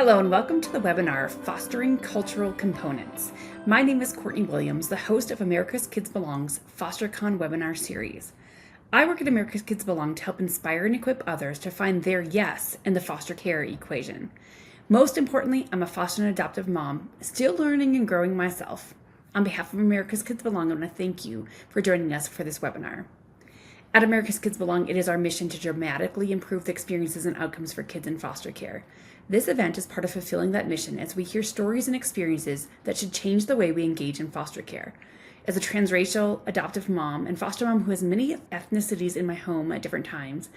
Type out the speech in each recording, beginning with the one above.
Hello and welcome to the webinar, Fostering Cultural Components. My name is Courtney Williams, the host of America's Kids Belong's FosterCon webinar series. I work at America's Kids Belong to help inspire and equip others to find their yes in the foster care equation. Most importantly, I'm a foster and adoptive mom, still learning and growing myself. On behalf of America's Kids Belong, I want to thank you for joining us for this webinar. At America's Kids Belong, it is our mission to dramatically improve the experiences and outcomes for kids in foster care. This event is part of fulfilling that mission as we hear stories and experiences that should change the way we engage in foster care. As a transracial, adoptive mom and foster mom who has many ethnicities in my home at different times,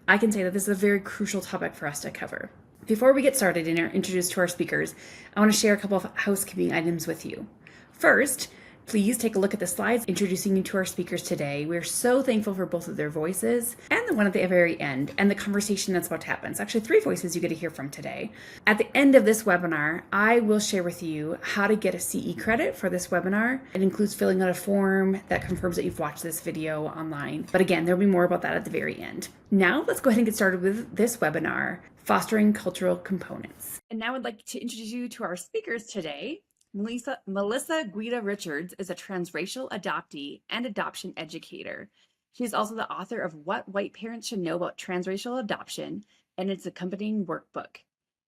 I can say that this is a very crucial topic for us to cover. Before we get started and are introduced to our speakers, I want to share a couple of housekeeping items with you. First, please take a look at the slides introducing you to our speakers today. We're so thankful for both of their voices and the one at the very end and the conversation that's about to happen. It's actually 3 voices you get to hear from today. At the end of this webinar, I will share with you how to get a CE credit for this webinar. It includes filling out a form that confirms that you've watched this video online. But again, there'll be more about that at the very end. Now let's go ahead and get started with this webinar, Fostering Cultural Components. And now I'd like to introduce you to our speakers today. Melissa Guida Richards is a transracial adoptee and adoption educator. She is also the author of What White Parents Should Know About Transracial Adoption and its accompanying workbook.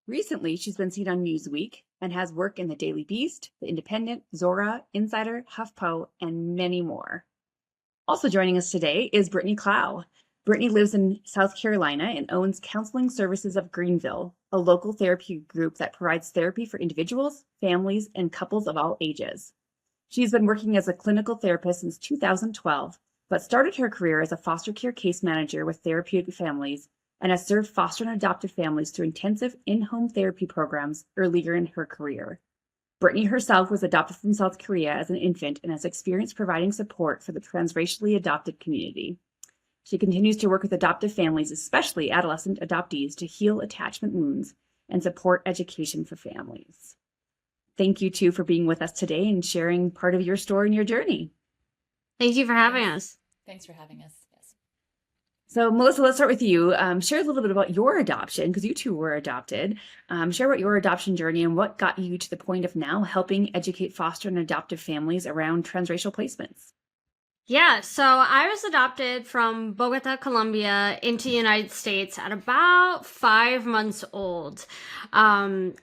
Recently, she's been seen on Newsweek and has work in the Daily Beast, The Independent, Zora, Insider, HuffPo, and many more. Also joining us today is Brittany Clow. Brittany lives in South Carolina and owns Counseling Services of Greenville, a local therapy group that provides therapy for individuals, families, and couples of all ages. She's been working as a clinical therapist since 2012, but started her career as a foster care case manager with therapeutic families and has served foster and adoptive families through intensive in-home therapy programs earlier in her career. Brittany herself was adopted from South Korea as an infant and has experience providing support for the transracially adopted community. She continues to work with adoptive families, especially adolescent adoptees, to heal attachment wounds and support education for families. Thank you, too, for being with us today and sharing part of your story and your journey. Thank you for having us. Thanks for having us. Yes. So, Melissa, let's start with you. Share a little bit about your adoption, because you too were adopted. Share about your adoption journey and what got you to the point of now helping educate foster and adoptive families around transracial placements. Yeah, so I was adopted from Bogota, Colombia into the United States at about 5 months old. And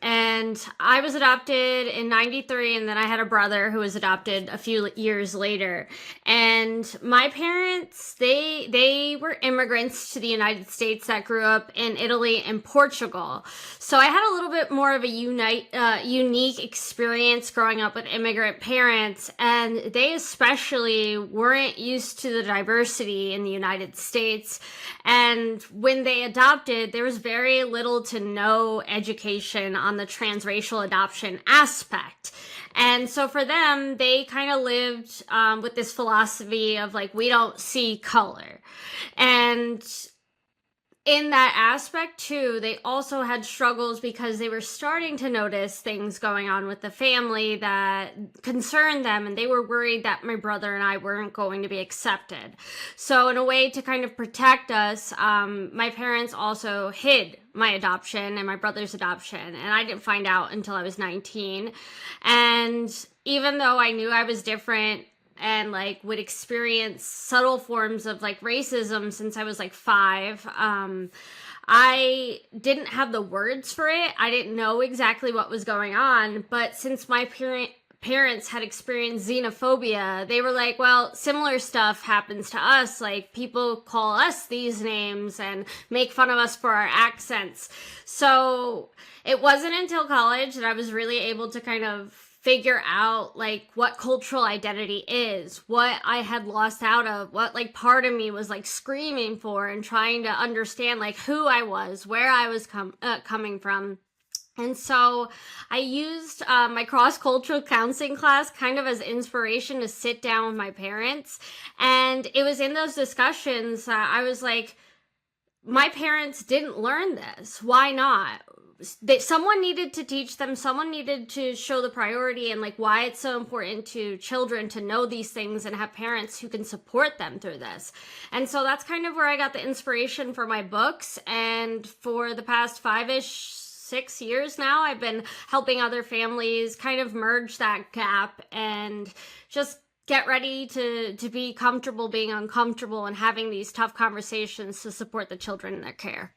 I was adopted in 93, and then I had a brother who was adopted a few years later. And my parents, they were immigrants to the United States that grew up in Italy and Portugal. So I had a little bit more of a unique experience growing up with immigrant parents, and they especially weren't used to the diversity in the United States. And when they adopted, there was very little to no education on the transracial adoption aspect. And so for them, they kind of lived with this philosophy of like, we don't see color. And in that aspect too, they also had struggles because they were starting to notice things going on with the family that concerned them, and they were worried that my brother and I weren't going to be accepted. So in a way to kind of protect us, my parents also hid my adoption and my brother's adoption, and I didn't find out until I was 19. And even though I knew I was different and like would experience subtle forms of like racism since I was like 5. I didn't have the words for it. I didn't know exactly what was going on. But since my parents had experienced xenophobia, they were like, well, similar stuff happens to us. Like people call us these names and make fun of us for our accents. So it wasn't until college that I was really able to kind of figure out like what cultural identity is, what I had lost out of, what like part of me was like screaming for, and trying to understand like who I was, where I was coming from. And so I used my cross-cultural counseling class kind of as inspiration to sit down with my parents. And it was in those discussions I was like, my parents didn't learn this. Why not? Someone needed to teach them, someone needed to show the priority and like why it's so important to children to know these things and have parents who can support them through this. And so that's kind of where I got the inspiration for my books. And for the past 5-ish 6 years now. I've been helping other families kind of merge that gap and just get ready to be comfortable being uncomfortable and having these tough conversations to support the children in their care.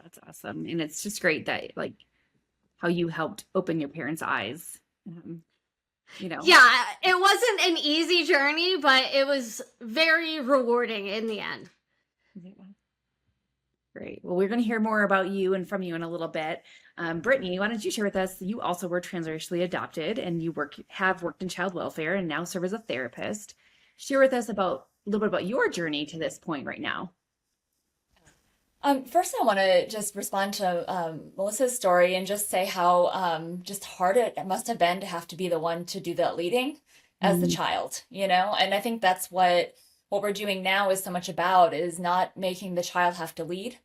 That's awesome. And it's just great that like how you helped open your parents' eyes. You know. Yeah, it wasn't an easy journey, but it was very rewarding in the end. Yeah. Great. Well, we're going to hear more about you and from you in a little bit. Brittany, why don't you share with us? You also were transracially adopted, and you have worked in child welfare and now serve as a therapist. Share with us about a little bit about your journey to this point right now. First, I want to just respond to Melissa's story and just say how just hard it must have been to have to be the one to do that leading as the child, you know? And I think that's what we're doing now is so much about is not making the child have to lead.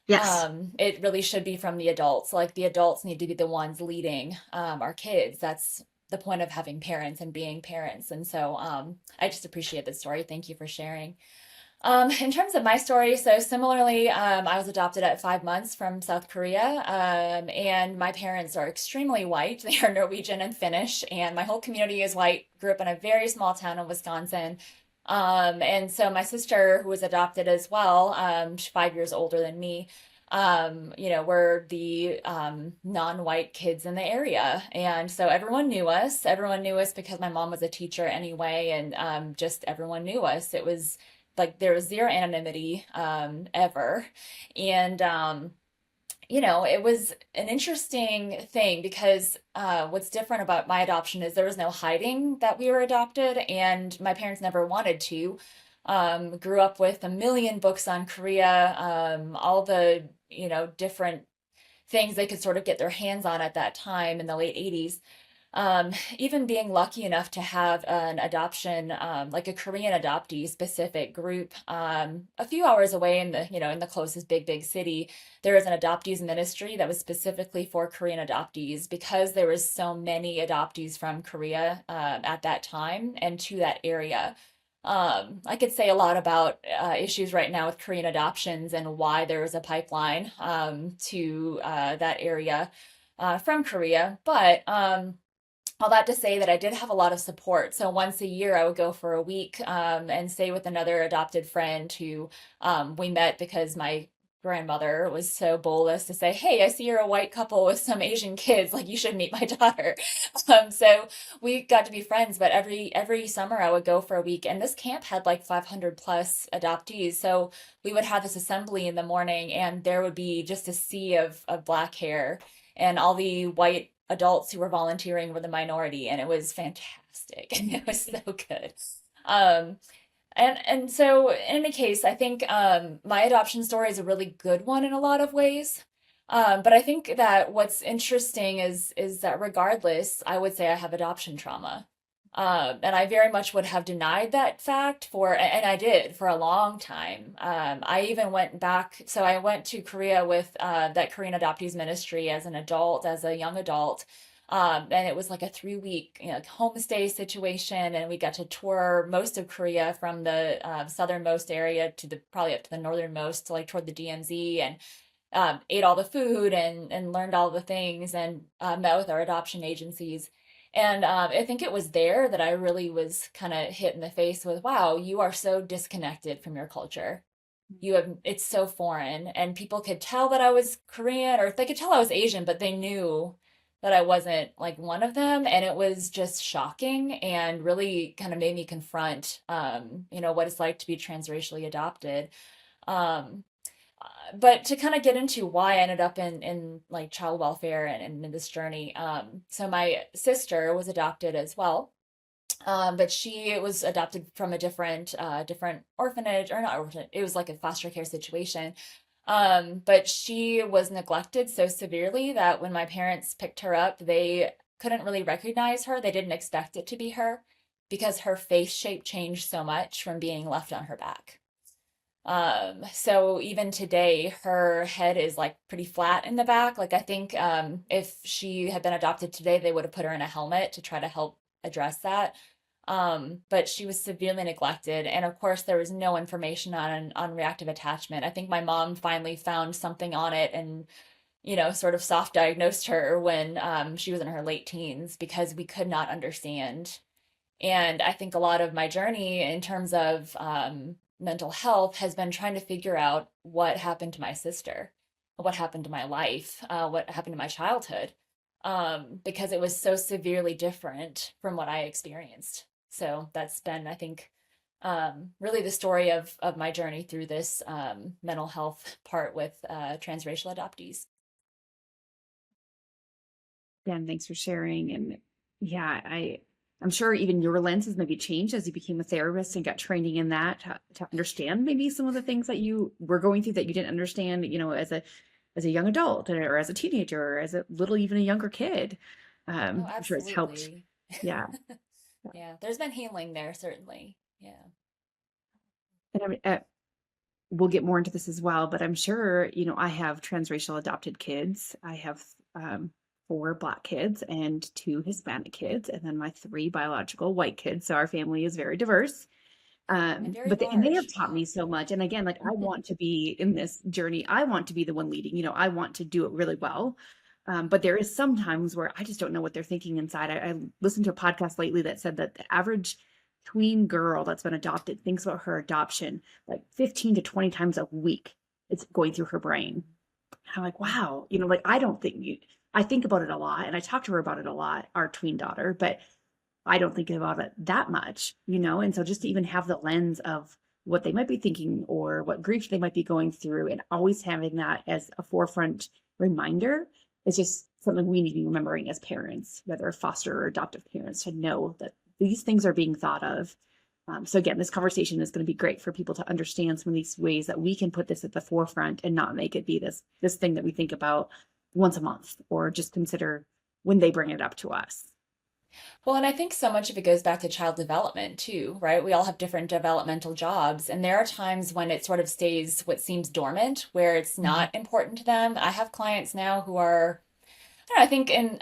Yes. It really should be from the adults. Like the adults need to be the ones leading our kids. That's the point of having parents and being parents. And so I just appreciate the story. Thank you for sharing. In terms of my story, so similarly, I was adopted at 5 months from South Korea, and my parents are extremely white. They are Norwegian and Finnish, and my whole community is white. Grew up in a very small town in Wisconsin. And so my sister, who was adopted as well, she's 5 years older than me, we're the non-white kids in the area. And so everyone knew us. Everyone knew us because my mom was a teacher anyway, and just everyone knew us. It was like there was zero anonymity ever. And it was an interesting thing because what's different about my adoption is there was no hiding that we were adopted, and my parents never wanted to. Grew up with a million books on Korea, all the, different things they could sort of get their hands on at that time in the late 80s. Even being lucky enough to have an adoption, like a Korean adoptee specific group, a few hours away in the closest big city, there was an adoptees ministry that was specifically for Korean adoptees because there was so many adoptees from Korea, at that time and to that area. I could say a lot about issues right now with Korean adoptions and why there is a pipeline to that area from Korea, but all that to say that I did have a lot of support. So once a year, I would go for a week and stay with another adopted friend who we met because my grandmother was so bold as to say, "Hey, I see you're a white couple with some Asian kids. Like you should meet my daughter." So we got to be friends. But every summer, I would go for a week, and this camp had like 500 plus adoptees. So we would have this assembly in the morning, and there would be just a sea of black hair, and all the white adults who were volunteering were the minority, and it was fantastic. And it was so good. Um, and so in any case, I think my adoption story is a really good one in a lot of ways. But I think that what's interesting is that regardless, I would say I have adoption trauma. And I very much would have denied that fact and I did for a long time. I even went back, so I went to Korea with that Korean adoptees ministry as an adult, as a young adult. And it was like a 3 week, homestay situation. And we got to tour most of Korea from the southernmost area to probably up to the northernmost, like toward the DMZ, and ate all the food and learned all the things and met with our adoption agencies. And I think it was there that I really was kind of hit in the face with, wow, you are so disconnected from your culture. It's so foreign. And people could tell that I was Korean, or they could tell I was Asian, but they knew that I wasn't like one of them. And it was just shocking and really kind of made me confront, what it's like to be transracially adopted. Um, but to kind of get into why I ended up in like child welfare and in this journey. So my sister was adopted as well. But she was adopted from a different orphanage, or not orphanage. It was like a foster care situation. But she was neglected so severely that when my parents picked her up, they couldn't really recognize her. They didn't expect it to be her because her face shape changed so much from being left on her back. So even today, her head is like pretty flat in the back. Like I think if she had been adopted today, they would have put her in a helmet to try to help address that. But she was severely neglected. And of course, there was no information on reactive attachment. I think my mom finally found something on it and, sort of soft diagnosed her when she was in her late teens because we could not understand. And I think a lot of my journey in terms of mental health has been trying to figure out what happened to my sister, what happened to my life, what happened to my childhood, because it was so severely different from what I experienced. So that's been, I think, really the story of my journey through this mental health part with transracial adoptees. Yeah, and thanks for sharing. And yeah, I'm sure even your lens has maybe changed as you became a therapist and got training in that to understand maybe some of the things that you were going through that you didn't understand, as a young adult or as a teenager or as a little even a younger kid. Oh, I'm sure it's helped. absolutely. Yeah. Yeah, there's been healing there, certainly. Yeah. And we'll get more into this as well, but I'm sure, I have transracial adopted kids. I have um, 4 Black kids and 2 Hispanic kids, and then my 3 biological white kids. So our family is very diverse. And very And they have large. taught me so much. And again, like I want to be in this journey. I want to be the one leading, I want to do it really well. But there is some times where I just don't know what they're thinking inside. I listened to a podcast lately that said that the average tween girl that's been adopted thinks about her adoption like 15 to 20 times a week. It's going through her brain. I'm like, wow, like I think about it a lot and I talk to her about it a lot, our tween daughter, but I don't think about it that much, And so just to even have the lens of what they might be thinking or what grief they might be going through and always having that as a forefront reminder is just something we need to be remembering as parents, whether foster or adoptive parents, to know that these things are being thought of. So again, this conversation is going to be great for people to understand some of these ways that we can put this at the forefront and not make it be this thing that we think about once a month or just consider when they bring it up to us. Well, and I think so much of it goes back to child development too, right? We all have different developmental jobs, and there are times when it sort of stays what seems dormant, where it's Mhm. not important to them. I have clients now who are, I don't know, I think in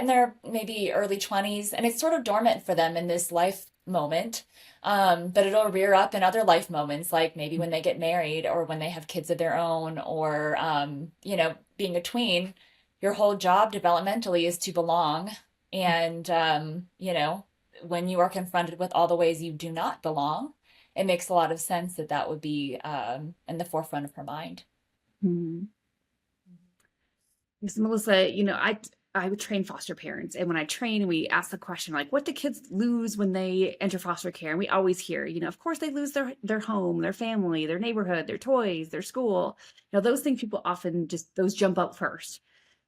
their maybe early 20s, and it's sort of dormant for them in this life moment. But it'll rear up in other life moments, like maybe when they get married or when they have kids of their own, or being a tween, your whole job developmentally is to belong. And when you are confronted with all the ways you do not belong, it makes a lot of sense that that would be in the forefront of her mind. Mhm. Yes, Melissa, I would train foster parents, and when I train, we ask the question like, "What do kids lose when they enter foster care?" And we always hear, of course, they lose their home, their family, their neighborhood, their toys, their school. Those things people often just those jump up first.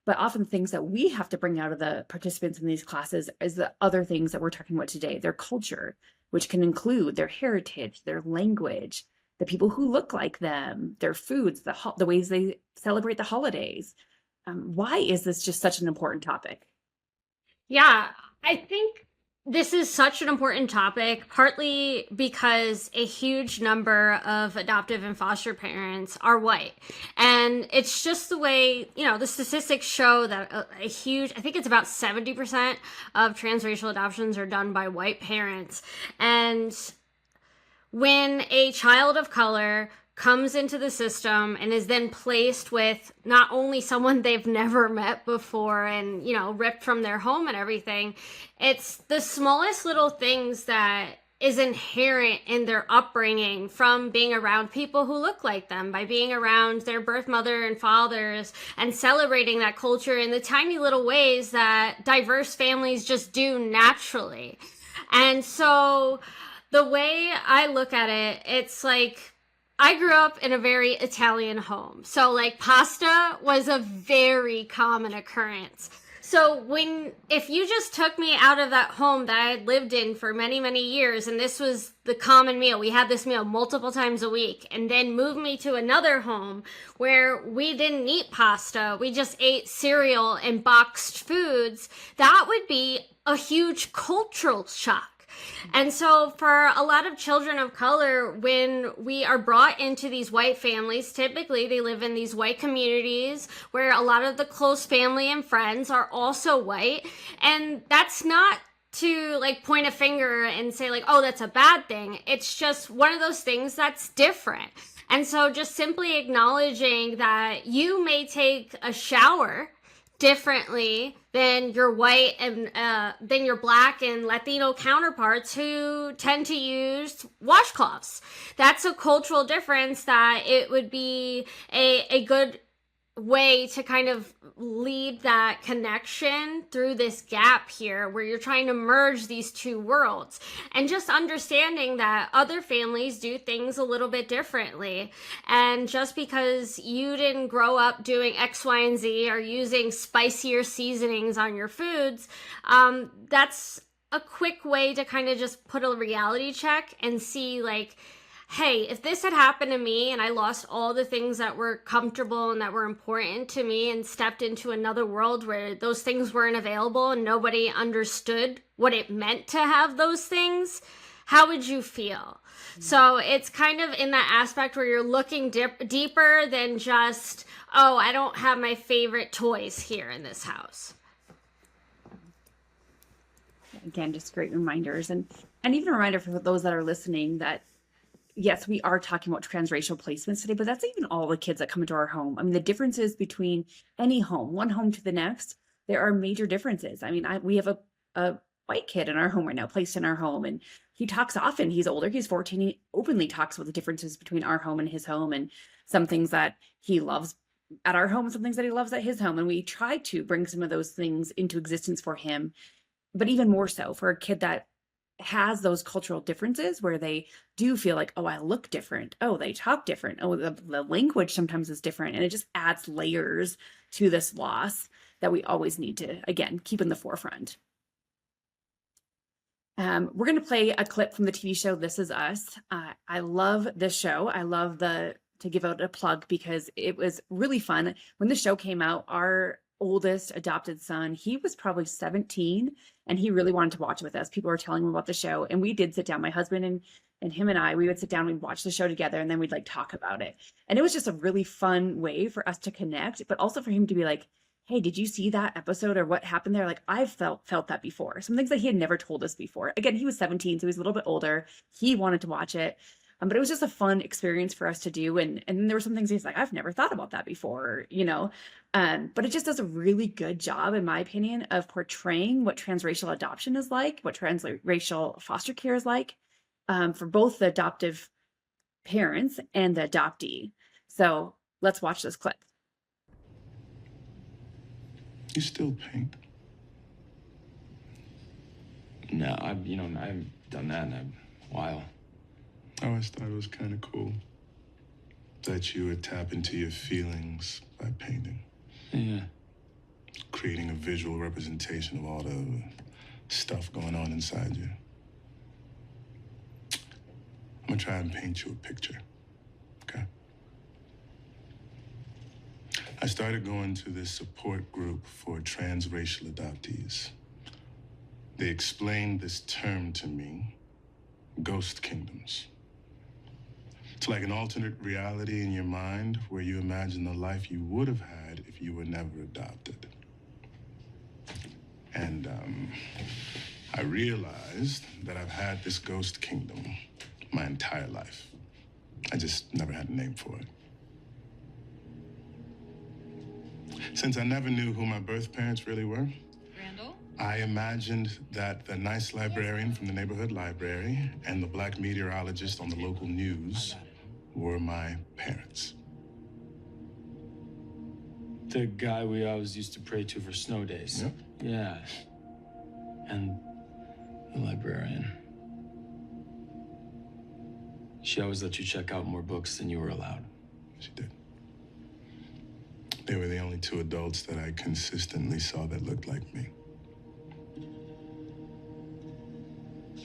But often things that we have to bring out of the participants in these classes is the other things that we're talking about today, their culture, which can include their heritage, their language, the people who look like them, their foods, the ways they celebrate the holidays. Why is this just such an important topic? Yeah, I think this is such an important topic, partly because a huge number of adoptive and foster parents are white. And it's just the way, the statistics show that a huge, I think it's about 70% of transracial adoptions are done by white parents. And when a child of color comes into the system and is then placed with not only someone they've never met before and, ripped from their home and everything, it's the smallest little things that is inherent in their upbringing from being around people who look like them, by being around their birth mother and fathers and celebrating that culture in the tiny little ways that diverse families just do naturally. And so the way I look at it, it's like I grew up in a very Italian home. So like pasta was a very common occurrence. So if you just took me out of that home that I had lived in for many, many years, and this was the common meal, we had this meal multiple times a week, and then moved me to another home where we didn't eat pasta, we just ate cereal and boxed foods, that would be a huge cultural shock. And so, for a lot of children of color, when we are brought into these white families, typically they live in these white communities where a lot of the close family and friends are also white. And that's not to like point a finger and say like, oh, that's a bad thing. It's just one of those things that's different. And so just simply acknowledging that you may take a shower differently than your white and than your black and Latino counterparts who tend to use washcloths. That's a cultural difference that it would be a good way to kind of lead that connection through this gap here where you're trying to merge these two worlds, and just understanding that other families do things a little bit differently. And just because you didn't grow up doing X, Y, and Z or using spicier seasonings on your foods, that's a quick way to kind of just put a reality check and see like, hey, if this had happened to me and I lost all the things that were comfortable and that were important to me and stepped into another world where those things weren't available and nobody understood what it meant to have those things, how would you feel? So it's kind of in that aspect where you're looking deeper than just, oh, I don't have my favorite toys here in this house. Again, just great reminders. And even a reminder for those that are listening that yes, we are talking about transracial placements today, but that's even all the kids that come into our home. I mean, the differences between any home, one home to the next, there are major differences. I mean, we have a white kid in our home right now, placed in our home, and he talks often. He's older, he's 14. He openly talks about the differences between our home and his home, and some things that he loves at our home, some things that he loves at his home. And we try to bring some of those things into existence for him, but even more so for a kid that has those cultural differences where they do feel like, oh, I look different. Oh, they talk different. Oh, the language sometimes is different. And it just adds layers to this loss that we always need to, again, keep in the forefront. We're going to play a clip from the TV show, This Is Us. I love this show. I love to give out a plug because it was really fun. When the show came out, our oldest adopted son, he was probably 17, and he really wanted to watch it with us. People were telling him about the show, and we did sit down. My husband and him and I, we would sit down, we'd watch the show together, and then we'd like talk about it. And it was just a really fun way for us to connect, but also for him to be like, hey, did you see that episode or what happened there? Like, I've felt that before. Some things that he had never told us before. Again, he was 17, so he was a little bit older. He wanted to watch it. But it was just a fun experience for us to do. And there were some things he's like, I've never thought about that before, you know? But it just does a really good job, in my opinion, of portraying what transracial adoption is like, what transracial foster care is like, for both the adoptive parents and the adoptee. So let's watch this clip. You still paint? No, I haven't done that in a while. I always thought it was kind of cool that you would tap into your feelings by painting. Yeah. Creating a visual representation of all the stuff going on inside you. I'm gonna try and paint you a picture, okay? I started going to this support group for transracial adoptees. They explained this term to me, ghost kingdoms. It's like an alternate reality in your mind where you imagine the life you would have had if you were never adopted. And I realized that I've had this ghost kingdom my entire life. I just never had a name for it. Since I never knew who my birth parents really were, I imagined that the nice librarian from the neighborhood library and the black meteorologist on the local news were my parents. The guy we always used to pray to for snow days. Yep. Yeah. And the librarian. She always let you check out more books than you were allowed. She did. They were the only two adults that I consistently saw that looked like me.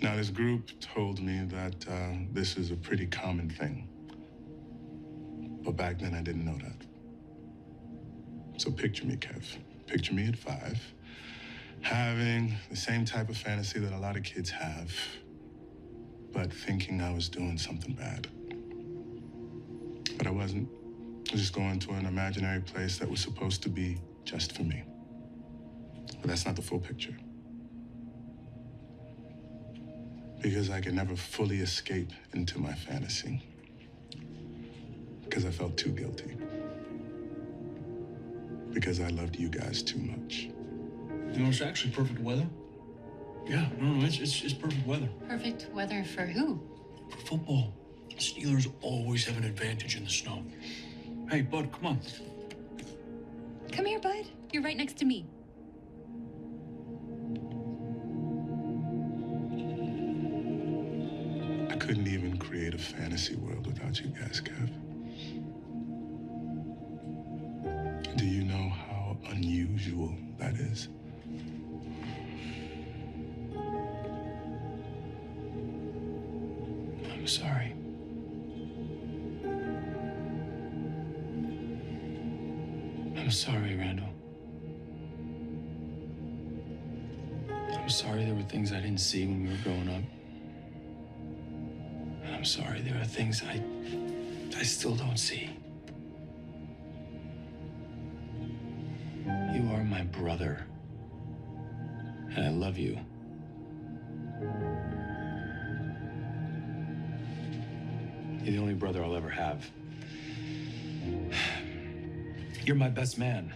Now, this group told me that this is a pretty common thing. But back then, I didn't know that. So picture me, Kev. Picture me at 5, having the same type of fantasy that a lot of kids have, but thinking I was doing something bad. But I wasn't. I was just going to an imaginary place that was supposed to be just for me. But that's not the full picture. Because I could never fully escape into my fantasy. Because I felt too guilty. Because I loved you guys too much. You know, it's actually perfect weather. Yeah, no, it's perfect weather. Perfect weather for who? For football. Steelers always have an advantage in the snow. Hey, bud, come on. Come here, bud. You're right next to me. I couldn't even create a fantasy world without you guys, Kev. Do you know how unusual that is? I'm sorry. I'm sorry, Randall. I'm sorry there were things I didn't see when we were growing up. And I'm sorry there are things I still don't see. You are my brother. And I love you. You're the only brother I'll ever have. You're my best man.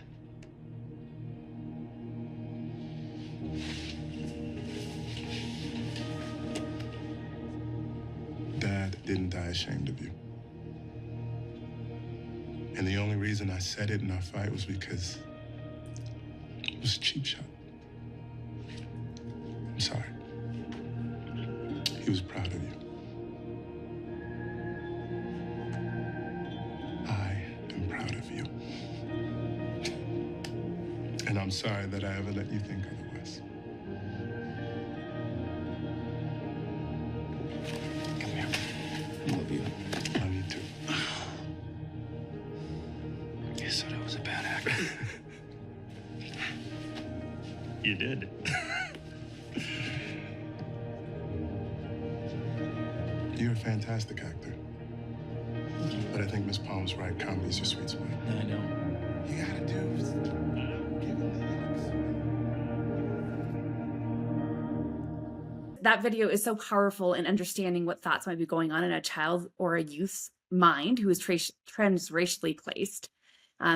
Dad didn't die ashamed of you. And the only reason I said it in our fight was because it was a cheap shot. I'm sorry. He was proud of you. I am proud of you. And I'm sorry that I ever let you think otherwise. Come here. I love you. Love you too. You said I was a bad actor. You did. You're a fantastic actor. But I think Miss Palm's right. Comedy's your sweet spot. I know. You gotta do. That video is so powerful in understanding what thoughts might be going on in a child or a youth's mind who is transracially placed.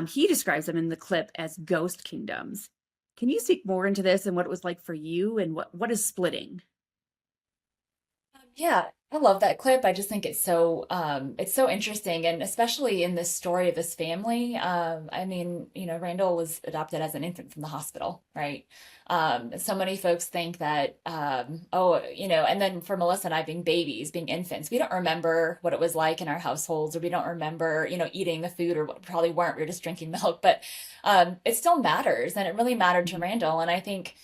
He describes them in the clip as ghost kingdoms. Can you speak more into this and what it was like for you and what is splitting? Yeah, I love that clip. I just think it's so interesting, and especially in this story of this family. I mean, Randall was adopted as an infant from the hospital, right? So many folks think that, and then for Melissa and I being babies, being infants, we don't remember what it was like in our households, or we don't remember, eating the food, or what probably weren't. We were just drinking milk, but it still matters, and it really mattered to Randall. And I think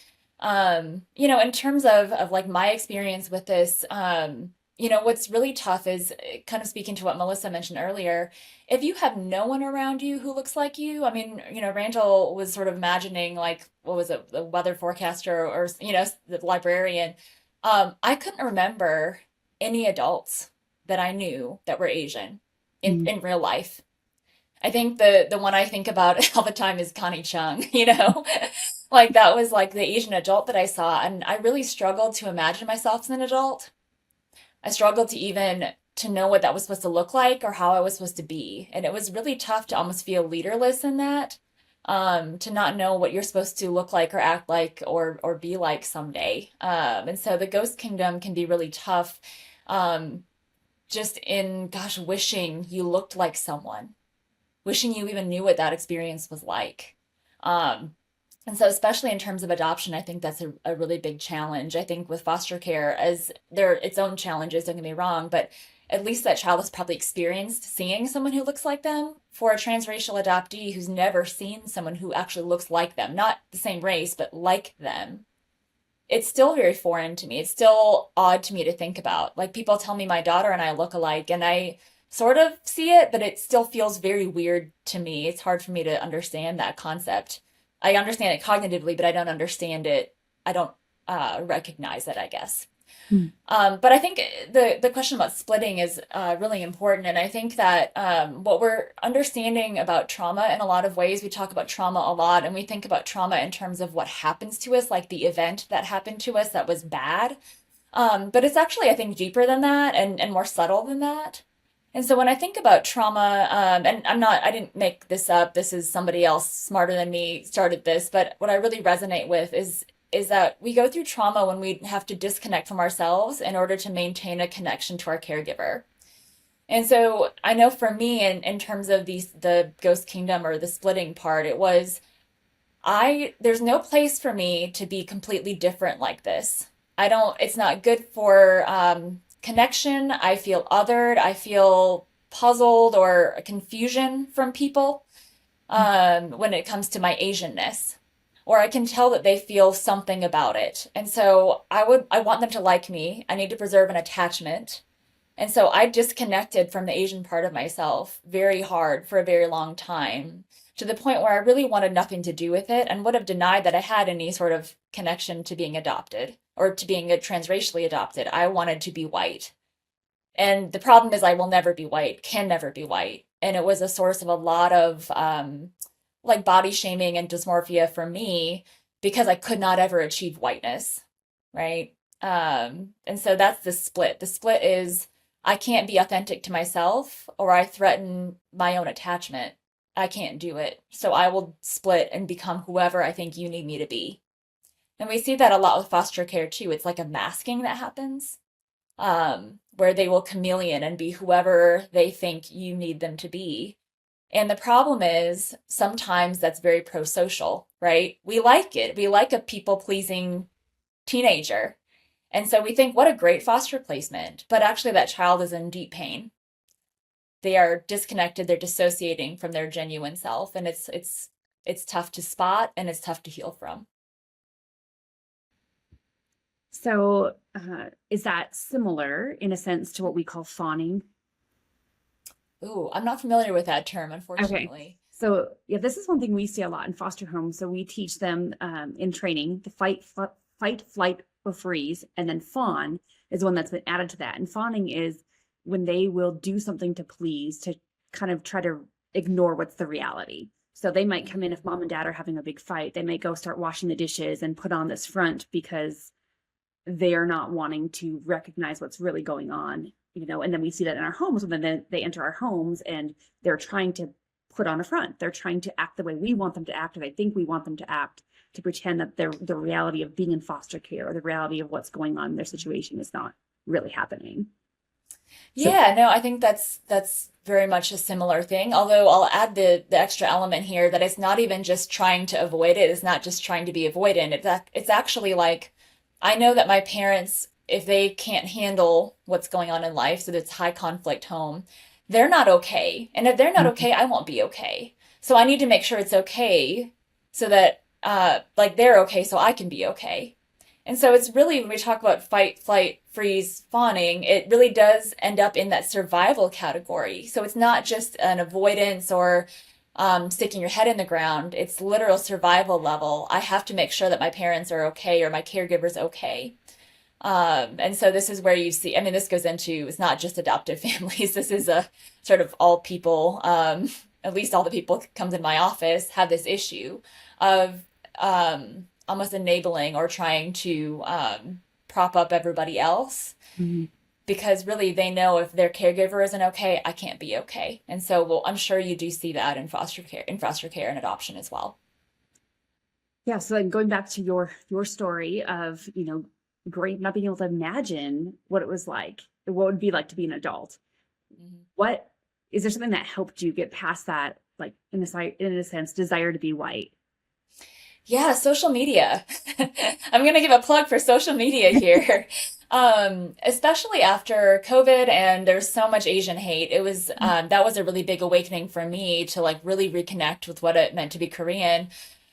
in terms of like my experience with this, what's really tough is kind of speaking to what Melissa mentioned earlier. If you have no one around you who looks like you, I mean, Randall was sort of imagining, like, what was it, the weather forecaster or, the librarian. I couldn't remember any adults that I knew that were Asian in real life. I think the one I think about all the time is Connie Chung, like that was like the Asian adult that I saw. And I really struggled to imagine myself as an adult. I struggled to know what that was supposed to look like or how I was supposed to be. And it was really tough to almost feel leaderless in that, to not know what you're supposed to look like or act like or be like someday. And so the ghost kingdom can be really tough, just in, wishing you looked like someone, wishing you even knew what that experience was like. And so especially in terms of adoption, I think that's a really big challenge. I think with foster care, as there are its own challenges, don't get me wrong, but at least that child has probably experienced seeing someone who looks like them. For a transracial adoptee who's never seen someone who actually looks like them, not the same race, but like them, it's still very foreign to me. It's still odd to me to think about. Like, people tell me my daughter and I look alike, and I sort of see it, but it still feels very weird to me. It's hard for me to understand that concept. I understand it cognitively, but I don't understand it. I don't recognize it, I guess. But I think the question about splitting is really important. And I think that what we're understanding about trauma in a lot of ways, we talk about trauma a lot, and we think about trauma in terms of what happens to us, like the event that happened to us that was bad. But it's actually, I think, deeper than that and more subtle than that. And so when I think about trauma, and I didn't make this up. This is somebody else smarter than me started this. But what I really resonate with is that we go through trauma when we have to disconnect from ourselves in order to maintain a connection to our caregiver. And so I know for me, in terms of the ghost kingdom or the splitting part, it was there's no place for me to be completely different like this. It's not good for connection. I feel othered. I feel puzzled or confusion from people when it comes to my Asianness. Or I can tell that they feel something about it. And so I want them to like me. I need to preserve an attachment. And so I disconnected from the Asian part of myself very hard for a very long time, to the point where I really wanted nothing to do with it and would have denied that I had any sort of connection to being adopted or to being a transracially adopted. I wanted to be white. And the problem is I will never be white, can never be white. And it was a source of a lot of like body shaming and dysmorphia for me because I could not ever achieve whiteness, right? And so that's the split. The split is I can't be authentic to myself or I threaten my own attachment. I can't do it. So I will split and become whoever I think you need me to be. And we see that a lot with foster care too. It's like a masking that happens, where they will chameleon and be whoever they think you need them to be. And the problem is sometimes that's very pro-social, right? We like it. We like a people-pleasing teenager. And so we think, what a great foster placement. But actually that child is in deep pain. They are disconnected, they're dissociating from their genuine self. And it's tough to spot and it's tough to heal from. So is that similar in a sense to what we call fawning? Ooh, I'm not familiar with that term, Okay. unfortunately. So yeah, this is one thing we see a lot in foster homes. So we teach them in training the fight, flight, or freeze, and then fawn is one that's been added to that. And fawning is when they will do something to please, to kind of try to ignore what's the reality. So they might come in if mom and dad are having a big fight. They may go start washing the dishes and put on this front because they are not wanting to recognize what's really going on, and then we see that in our homes when then they enter our homes and they're trying to put on a front. They're trying to act the way we want them to act, or they think we want them to act, to pretend that the reality of being in foster care or the reality of what's going on in their situation is not really happening. Yeah, no, I think that's very much a similar thing. Although I'll add the extra element here that it's not even just trying to avoid it. It's not just trying to be avoidant. It's actually like, I know that my parents, if they can't handle what's going on in life, so it's high conflict home, they're not okay. And if they're not okay, I won't be okay. So I need to make sure it's okay so that like they're okay so I can be okay. And so it's really, when we talk about fight, flight, freeze, fawning, it really does end up in that survival category. So it's not just an avoidance or sticking your head in the ground. It's literal survival level. I have to make sure that my parents are okay or my caregiver's okay. And so this is where you see, I mean, this goes into, it's not just adoptive families. This is a sort of all people, at least all the people that comes in my office have this issue of almost enabling or trying to prop up everybody else. Mm-hmm. Because really they know if their caregiver isn't okay, I can't be okay. And so, well, I'm sure you do see that in foster care and adoption as well. Yeah. So then going back to your story of, great, not being able to imagine what it was like, what it would be like to be an adult. Mm-hmm. What is there something that helped you get past that, like in a sense, desire to be white? Yeah, social media. I'm going to give a plug for social media here. Especially after COVID and there's so much Asian hate. It was, that was a really big awakening for me to like really reconnect with what it meant to be Korean.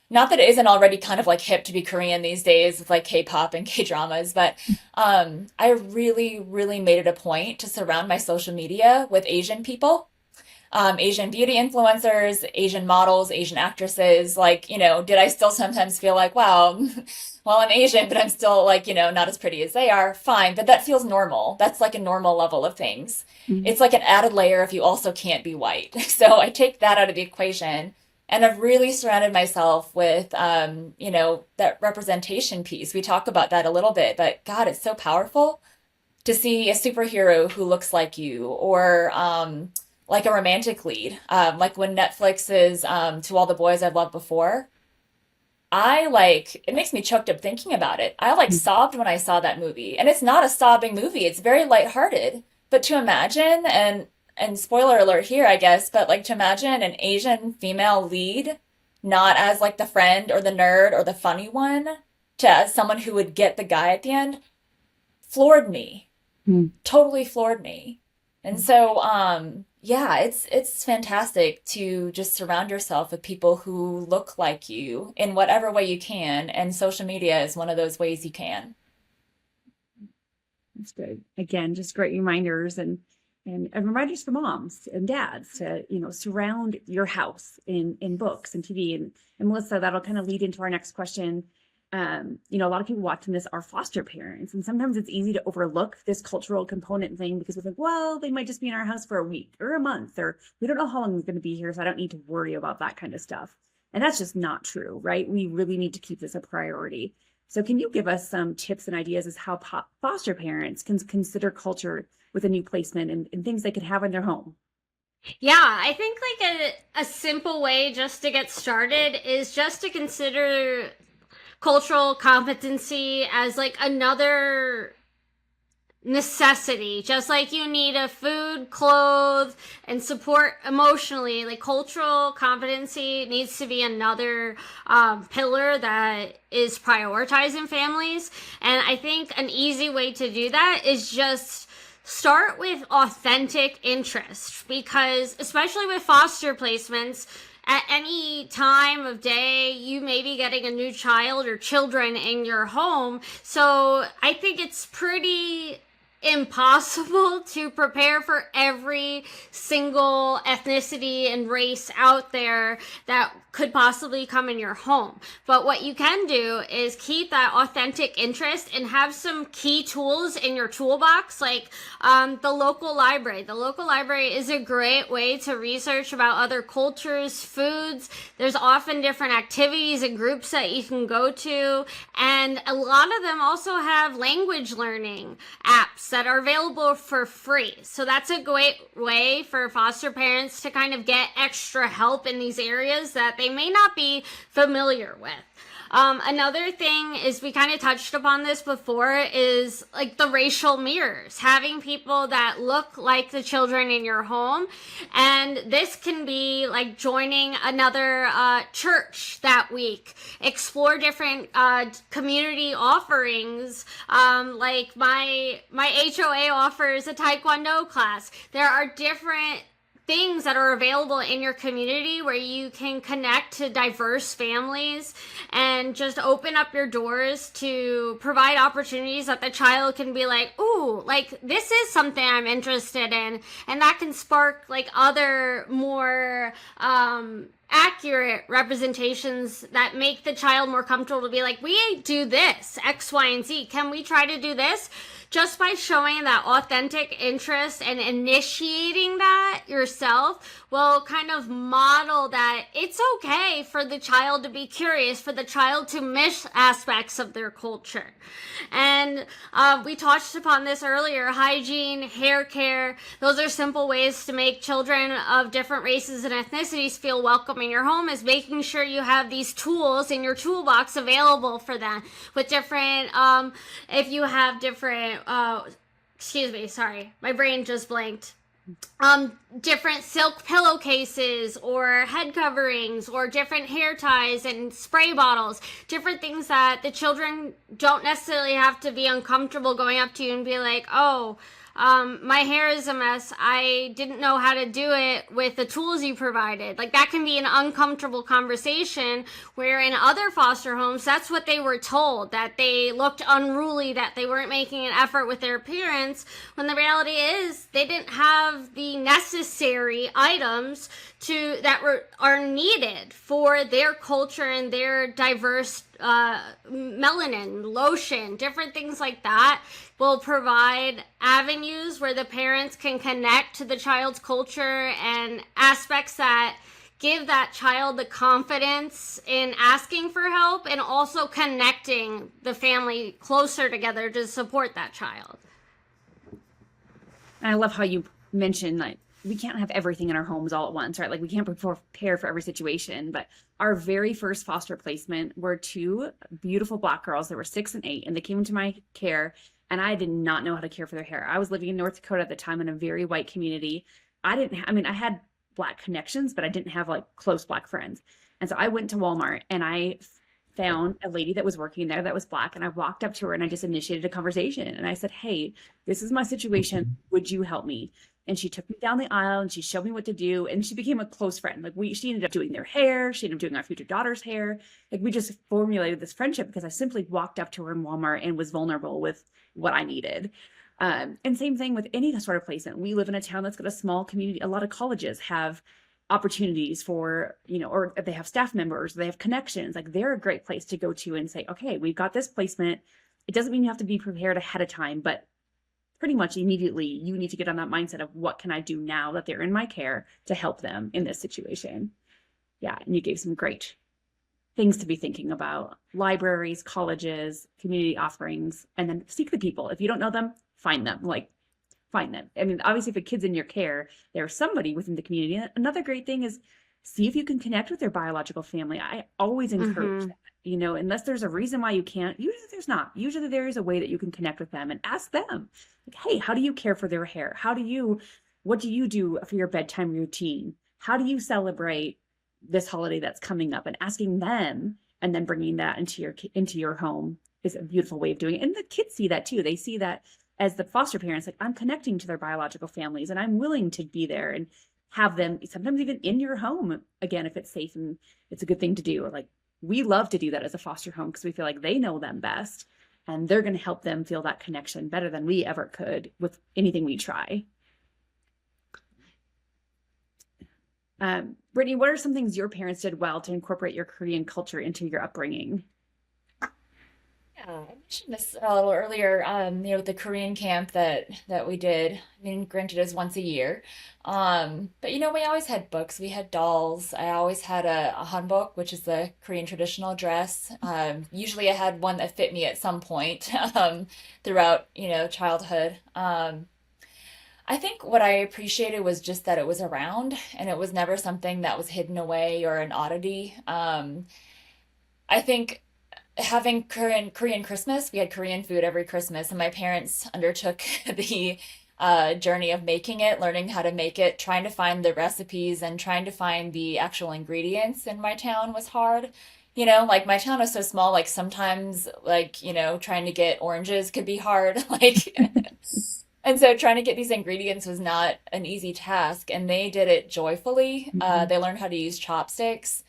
Not that it isn't already kind of like hip to be Korean these days with like K-pop and K-dramas, but I really, really made it a point to surround my social media with Asian people. Asian beauty influencers, Asian models, Asian actresses, like, did I still sometimes feel like, wow, well, I'm Asian, but I'm still like, not as pretty as they are. Fine. But that feels normal. That's like a normal level of things. Mm-hmm. It's like an added layer if you also can't be white. So I take that out of the equation And I've really surrounded myself with, that representation piece. We talk about that a little bit, but God, it's so powerful to see a superhero who looks like you, or like a romantic lead, like when Netflix's To All the Boys I've Loved Before. It makes me choked up thinking about it. I like sobbed when I saw that movie. And it's not a sobbing movie. It's very lighthearted. But to imagine, and spoiler alert here, I guess, but like to imagine an Asian female lead, not as like the friend or the nerd or the funny one, to as someone who would get the guy at the end, floored me. Totally floored me. And so, yeah, it's fantastic to just surround yourself with people who look like you in whatever way you can, and social media is one of those ways you can. That's good. Again, just great reminders and reminders for moms and dads to, surround your house in books and TV. And Melissa, that'll kind of lead into our next question. A lot of people watching this are foster parents, and sometimes it's easy to overlook this cultural component thing because we think, well, they might just be in our house for a week or a month, or we don't know how long they're going to be here, so I don't need to worry about that kind of stuff. And that's just not true, right? We really need to keep this a priority. So can you give us some tips and ideas as how foster parents can consider culture with a new placement and things they could have in their home? Yeah, I think like a simple way just to get started is just to consider cultural competency as like another necessity. Just like you need a food, clothes, and support emotionally, like cultural competency needs to be another pillar that is prioritized in families. And I think an easy way to do that is just start with authentic interest, because especially with foster placements, at any time of day, you may be getting a new child or children in your home. So I think it's pretty impossible to prepare for every single ethnicity and race out there that could possibly come in your home. But what you can do is keep that authentic interest and have some key tools in your toolbox, like the local library. The local library is a great way to research about other cultures, foods. There's often different activities and groups that you can go to, and a lot of them also have language learning apps that are available for free. So that's a great way for foster parents to kind of get extra help in these areas that they may not be familiar with. Another thing is, we kind of touched upon this before, is like the racial mirrors, having people that look like the children in your home. And this can be like joining another church that week, explore different community offerings. Like my HOA offers a Taekwondo class. There are different things that are available in your community where you can connect to diverse families and just open up your doors to provide opportunities that the child can be like, ooh, like this is something I'm interested in. And that can spark like other more accurate representations that make the child more comfortable to be like, we do this, X, Y, and Z. Can we try to do this? Just by showing that authentic interest and initiating that yourself will kind of model that it's okay for the child to be curious, for the child to miss aspects of their culture. And we touched upon this earlier, hygiene, hair care, those are simple ways to make children of different races and ethnicities feel welcome in your home, is making sure you have these tools in your toolbox available for them with different, if you have different, excuse me, sorry, my brain just blanked. Different silk pillowcases or head coverings or different hair ties and spray bottles, different things that the children don't necessarily have to be uncomfortable going up to you and be like, oh, my hair is a mess. I didn't know how to do it with the tools you provided. Like that can be an uncomfortable conversation, where in other foster homes, that's what they were told, that they looked unruly, that they weren't making an effort with their appearance, when the reality is they didn't have the necessary items are needed for their culture and their diverse melanin, lotion, different things like that will provide avenues where the parents can connect to the child's culture and aspects that give that child the confidence in asking for help and also connecting the family closer together to support that child. And I love how you mentioned like we can't have everything in our homes all at once, right? Like we can't prepare for every situation. But our very first foster placement were two beautiful Black girls that were 6 and 8, and they came into my care, and I did not know how to care for their hair. I was living in North Dakota at the time in a very white community. I had Black connections, but I didn't have like close Black friends. And so I went to Walmart and I found a lady that was working there that was Black, and I walked up to her and I just initiated a conversation, and I said, "Hey, this is my situation. Would you help me?" And she took me down the aisle and she showed me what to do, and she became a close friend. Like she ended up doing their hair, she ended up doing our future daughter's hair. Like we just formulated this friendship because I simply walked up to her in Walmart and was vulnerable with what I needed. And same thing with any sort of placement. We live in a town that's got a small community. A lot of colleges have opportunities for, or they have staff members, they have connections. Like they're a great place to go to and say, okay, we've got this placement. It doesn't mean you have to be prepared ahead of time, but pretty much immediately you need to get on that mindset of what can I do now that they're in my care to help them in this situation. Yeah. And you gave some great things to be thinking about: libraries, colleges, community offerings, and then seek the people. If you don't know them, find them. Find them. I mean, obviously, if a kid's in your care, there's somebody within the community. Another great thing is see if you can connect with their biological family. I always encourage that, unless there's a reason why you can't. Usually there's not. Usually there is a way that you can connect with them and ask them, like, hey, how do you care for their hair? What do you do for your bedtime routine? How do you celebrate this holiday that's coming up? And asking them and then bringing that into your home is a beautiful way of doing it. And the kids see that too. They see that as the foster parents, like, I'm connecting to their biological families and I'm willing to be there and have them sometimes even in your home, again, if it's safe and it's a good thing to do. Like we love to do that as a foster home because we feel like they know them best and they're going to help them feel that connection better than we ever could with anything we try. Brittany, what are some things your parents did well to incorporate your Korean culture into your upbringing? Yeah, I mentioned this a little earlier, the Korean camp that we did. I mean, granted, it was once a year. But we always had books. We had dolls. I always had a hanbok, which is the Korean traditional dress. Usually I had one that fit me at some point, throughout, childhood. I think what I appreciated was just that it was around and it was never something that was hidden away or an oddity. I think having Korean Christmas, we had Korean food every Christmas, and my parents undertook the journey of making it, learning how to make it, trying to find the recipes and trying to find the actual ingredients in my town was hard. Like my town was so small, like sometimes trying to get oranges could be hard. And so trying to get these ingredients was not an easy task, and they did it joyfully. They learned how to use chopsticks.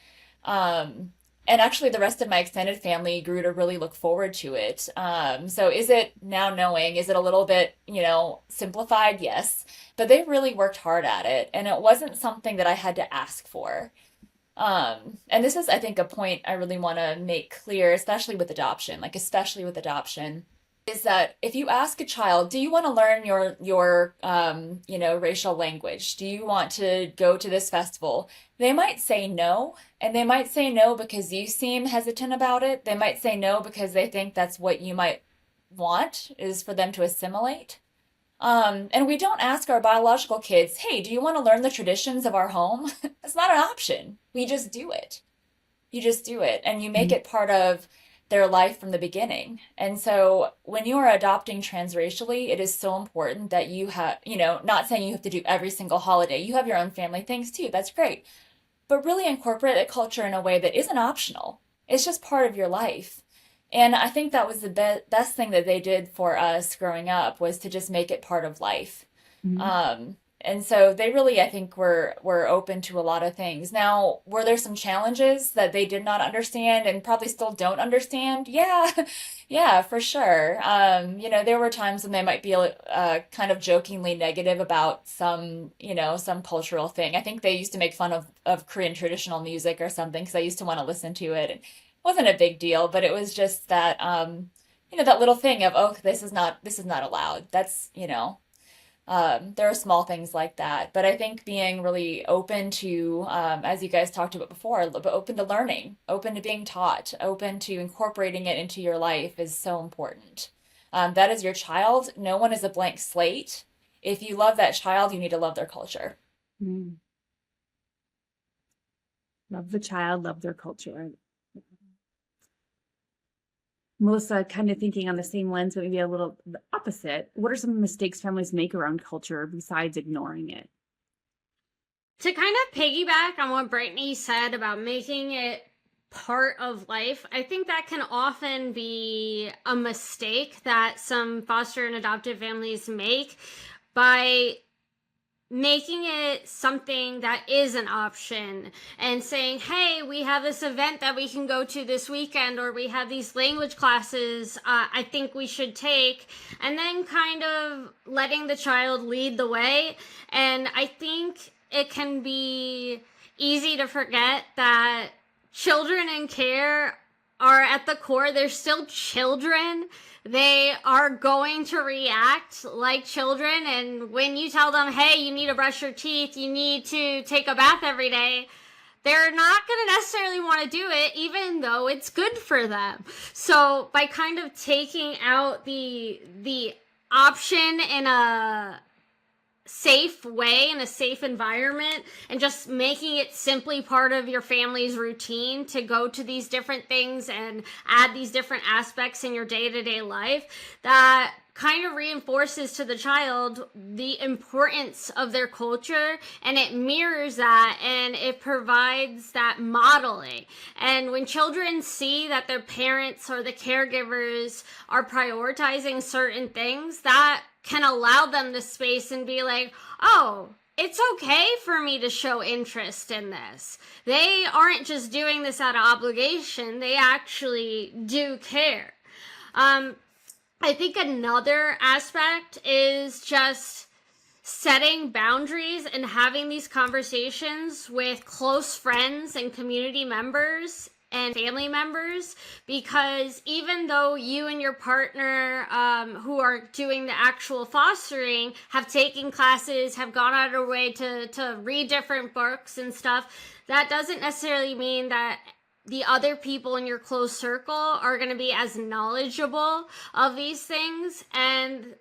And actually, the rest of my extended family grew to really look forward to it. So is it a little bit, simplified? Yes. But they really worked hard at it. And it wasn't something that I had to ask for. And this is, I think, a point I really want to make clear, especially with adoption, is that if you ask a child, do you want to learn your racial language? Do you want to go to this festival? They might say no, and they might say no because you seem hesitant about it. They might say no because they think that's what you might want, is for them to assimilate. And we don't ask our biological kids, hey, do you want to learn the traditions of our home? That's not an option. We just do it. You just do it, and you make it part of their life from the beginning. And so when you are adopting transracially, it is so important that you have, not saying you have to do every single holiday. You have your own family things too. That's great. But really incorporate the culture in a way that isn't optional. It's just part of your life. And I think that was the best thing that they did for us growing up, was to just make it part of life. And so they really, I think, were open to a lot of things. Now, were there some challenges that they did not understand and probably still don't understand? Yeah, yeah, for sure. There were times when they might be kind of jokingly negative about some cultural thing. I think they used to make fun of Korean traditional music or something because I used to want to listen to it. It wasn't a big deal, but it was just that, that little thing of, oh, this is not allowed. That's. There are small things like that, but I think being really open to, as you guys talked about before, open to learning, open to being taught, open to incorporating it into your life is so important. That is your child. No one is a blank slate. If you love that child, you need to love their culture. Mm. Love the child, love their culture. Melissa, kind of thinking on the same lens, but maybe a little the opposite. What are some mistakes families make around culture besides ignoring it? To kind of piggyback on what Brittany said about making it part of life, I think that can often be a mistake that some foster and adoptive families make by making it something that is an option and saying, hey, we have this event that we can go to this weekend, or we have these language classes I think we should take, and then kind of letting the child lead the way. And I think it can be easy to forget that children in care are at the core, they're still children. They are going to react like children. And when you tell them, hey, you need to brush your teeth, you need to take a bath every day, they're not going to necessarily want to do it, even though it's good for them. So by kind of taking out the option in a safe way, in a safe environment, and just making it simply part of your family's routine to go to these different things and add these different aspects in your day-to-day life, that kind of reinforces to the child the importance of their culture, and it mirrors that, and it provides that modeling. And when children see that their parents or the caregivers are prioritizing certain things, that can allow them the space and be like, oh, it's okay for me to show interest in this. They aren't just doing this out of obligation, they actually do care. I think another aspect is just setting boundaries and having these conversations with close friends and community members and family members, because even though you and your partner who are doing the actual fostering have taken classes, have gone out of their way to read different books and stuff, that doesn't necessarily mean that the other people in your close circle are going to be as knowledgeable of these things. And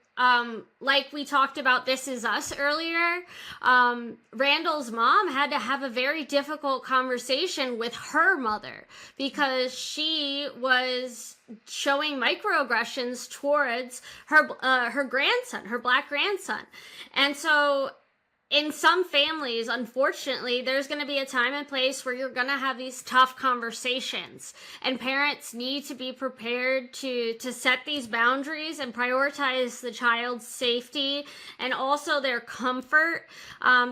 like we talked about This Is Us earlier, Randall's mom had to have a very difficult conversation with her mother because she was showing microaggressions towards her grandson, her Black grandson. And so in some families, unfortunately, there's going to be a time and place where you're going to have these tough conversations, and parents need to be prepared to set these boundaries and prioritize the child's safety and also their comfort,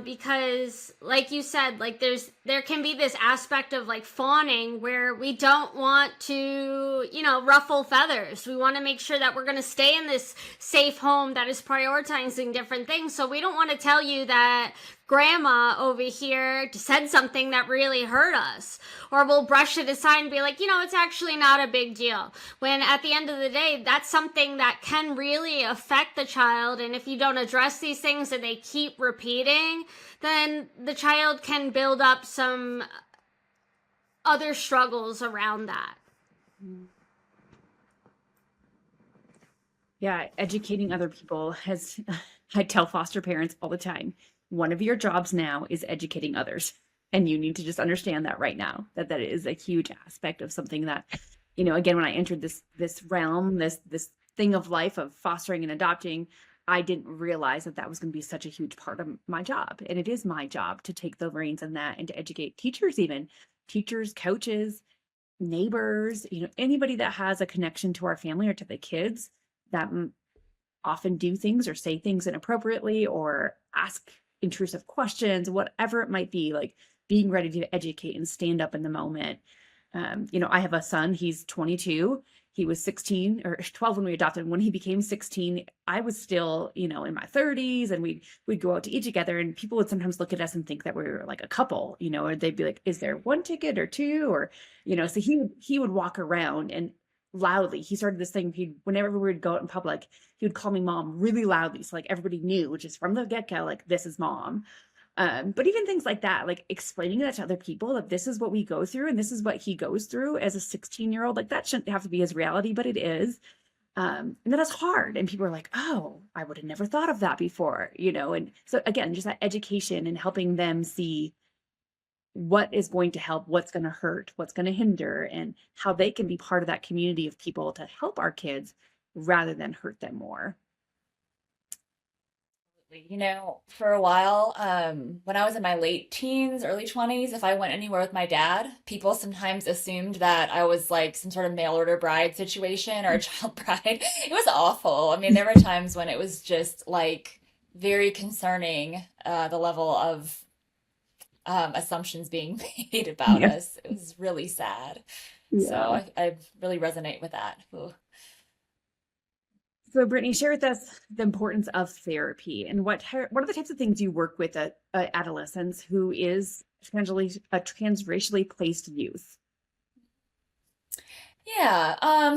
because like you said, like there can be this aspect of like fawning where we don't want to, ruffle feathers. We want to make sure that we're going to stay in this safe home that is prioritizing different things. So we don't want to tell you that grandma over here said something that really hurt us, or we'll brush it aside and be like, it's actually not a big deal, when at the end of the day, that's something that can really affect the child. And if you don't address these things and they keep repeating, then the child can build up some other struggles around that. Yeah, educating other people has, I tell foster parents all the time, one of your jobs now is educating others. And you need to just understand that right now, that is a huge aspect of something that, again, when I entered this realm, this thing of life of fostering and adopting, I didn't realize that was going to be such a huge part of my job. And it is my job to take the reins on that and to educate teachers, coaches, neighbors, anybody that has a connection to our family or to the kids that often do things or say things inappropriately or ask intrusive questions, whatever it might be, like being ready to educate and stand up in the moment. I have a son, he's 22. He was 16 or 12 when we adopted him. When he became 16, I was still, in my 30s, and we'd go out to eat together, and people would sometimes look at us and think that we were like a couple, or they'd be like, is there one ticket or two? Or, so he would walk around, and loudly. He started this thing. Whenever we would go out in public, he would call me mom really loudly. So like everybody knew, just from the get-go, like this is mom. But even things like that, like explaining that to other people, that this is what we go through and this is what he goes through as a 16-year-old, like that shouldn't have to be his reality, but it is. And that is hard. And people are like, oh, I would have never thought of that before, And so again, just that education and helping them see what is going to help, what's going to hurt, what's going to hinder, and how they can be part of that community of people to help our kids rather than hurt them more. For a while, when I was in my late teens, early 20s, if I went anywhere with my dad, people sometimes assumed that I was like some sort of mail order bride situation or a child bride. It was awful. I mean, there were times when it was just like very concerning, the level of assumptions being made about Yeah. us. It was really sad. So Yeah. I really resonate with that. Ooh. So, Brittany, share with us the importance of therapy and what are the types of things you work with adolescents who is a transracially placed youth? Yeah.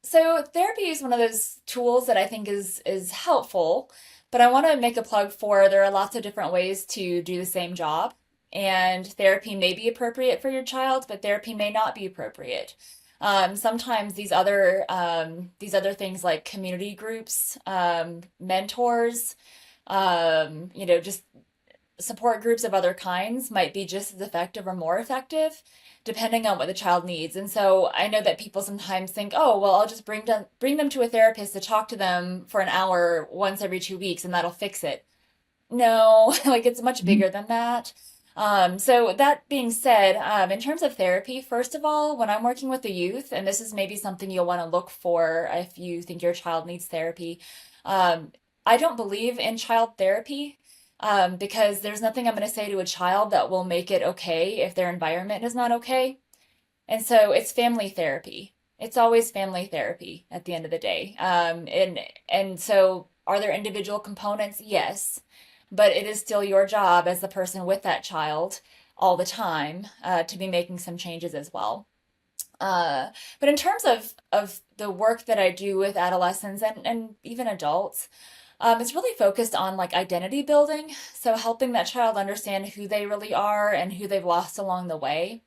So therapy is one of those tools that I think is helpful, but I want to make a plug for there are lots of different ways to do the same job. And therapy may be appropriate for your child, but therapy may not be appropriate. Sometimes these other things like community groups, mentors, just support groups of other kinds might be just as effective or more effective depending on what the child needs. And so I know that people sometimes think, oh, well, I'll just bring them to a therapist to talk to them for an hour once every 2 weeks and that'll fix it. No, like it's much bigger than that. So that being said, in terms of therapy, first of all, when I'm working with the youth, and this is maybe something you'll want to look for if you think your child needs therapy, I don't believe in child therapy, because there's nothing I'm going to say to a child that will make it okay if their environment is not okay. And so it's family therapy. It's always family therapy at the end of the day. And so are there individual components? Yes, but it is still your job as the person with that child all the time, to be making some changes as well. But in terms of the work that I do with adolescents and even adults, it's really focused on like identity building. So helping that child understand who they really are and who they've lost along the way.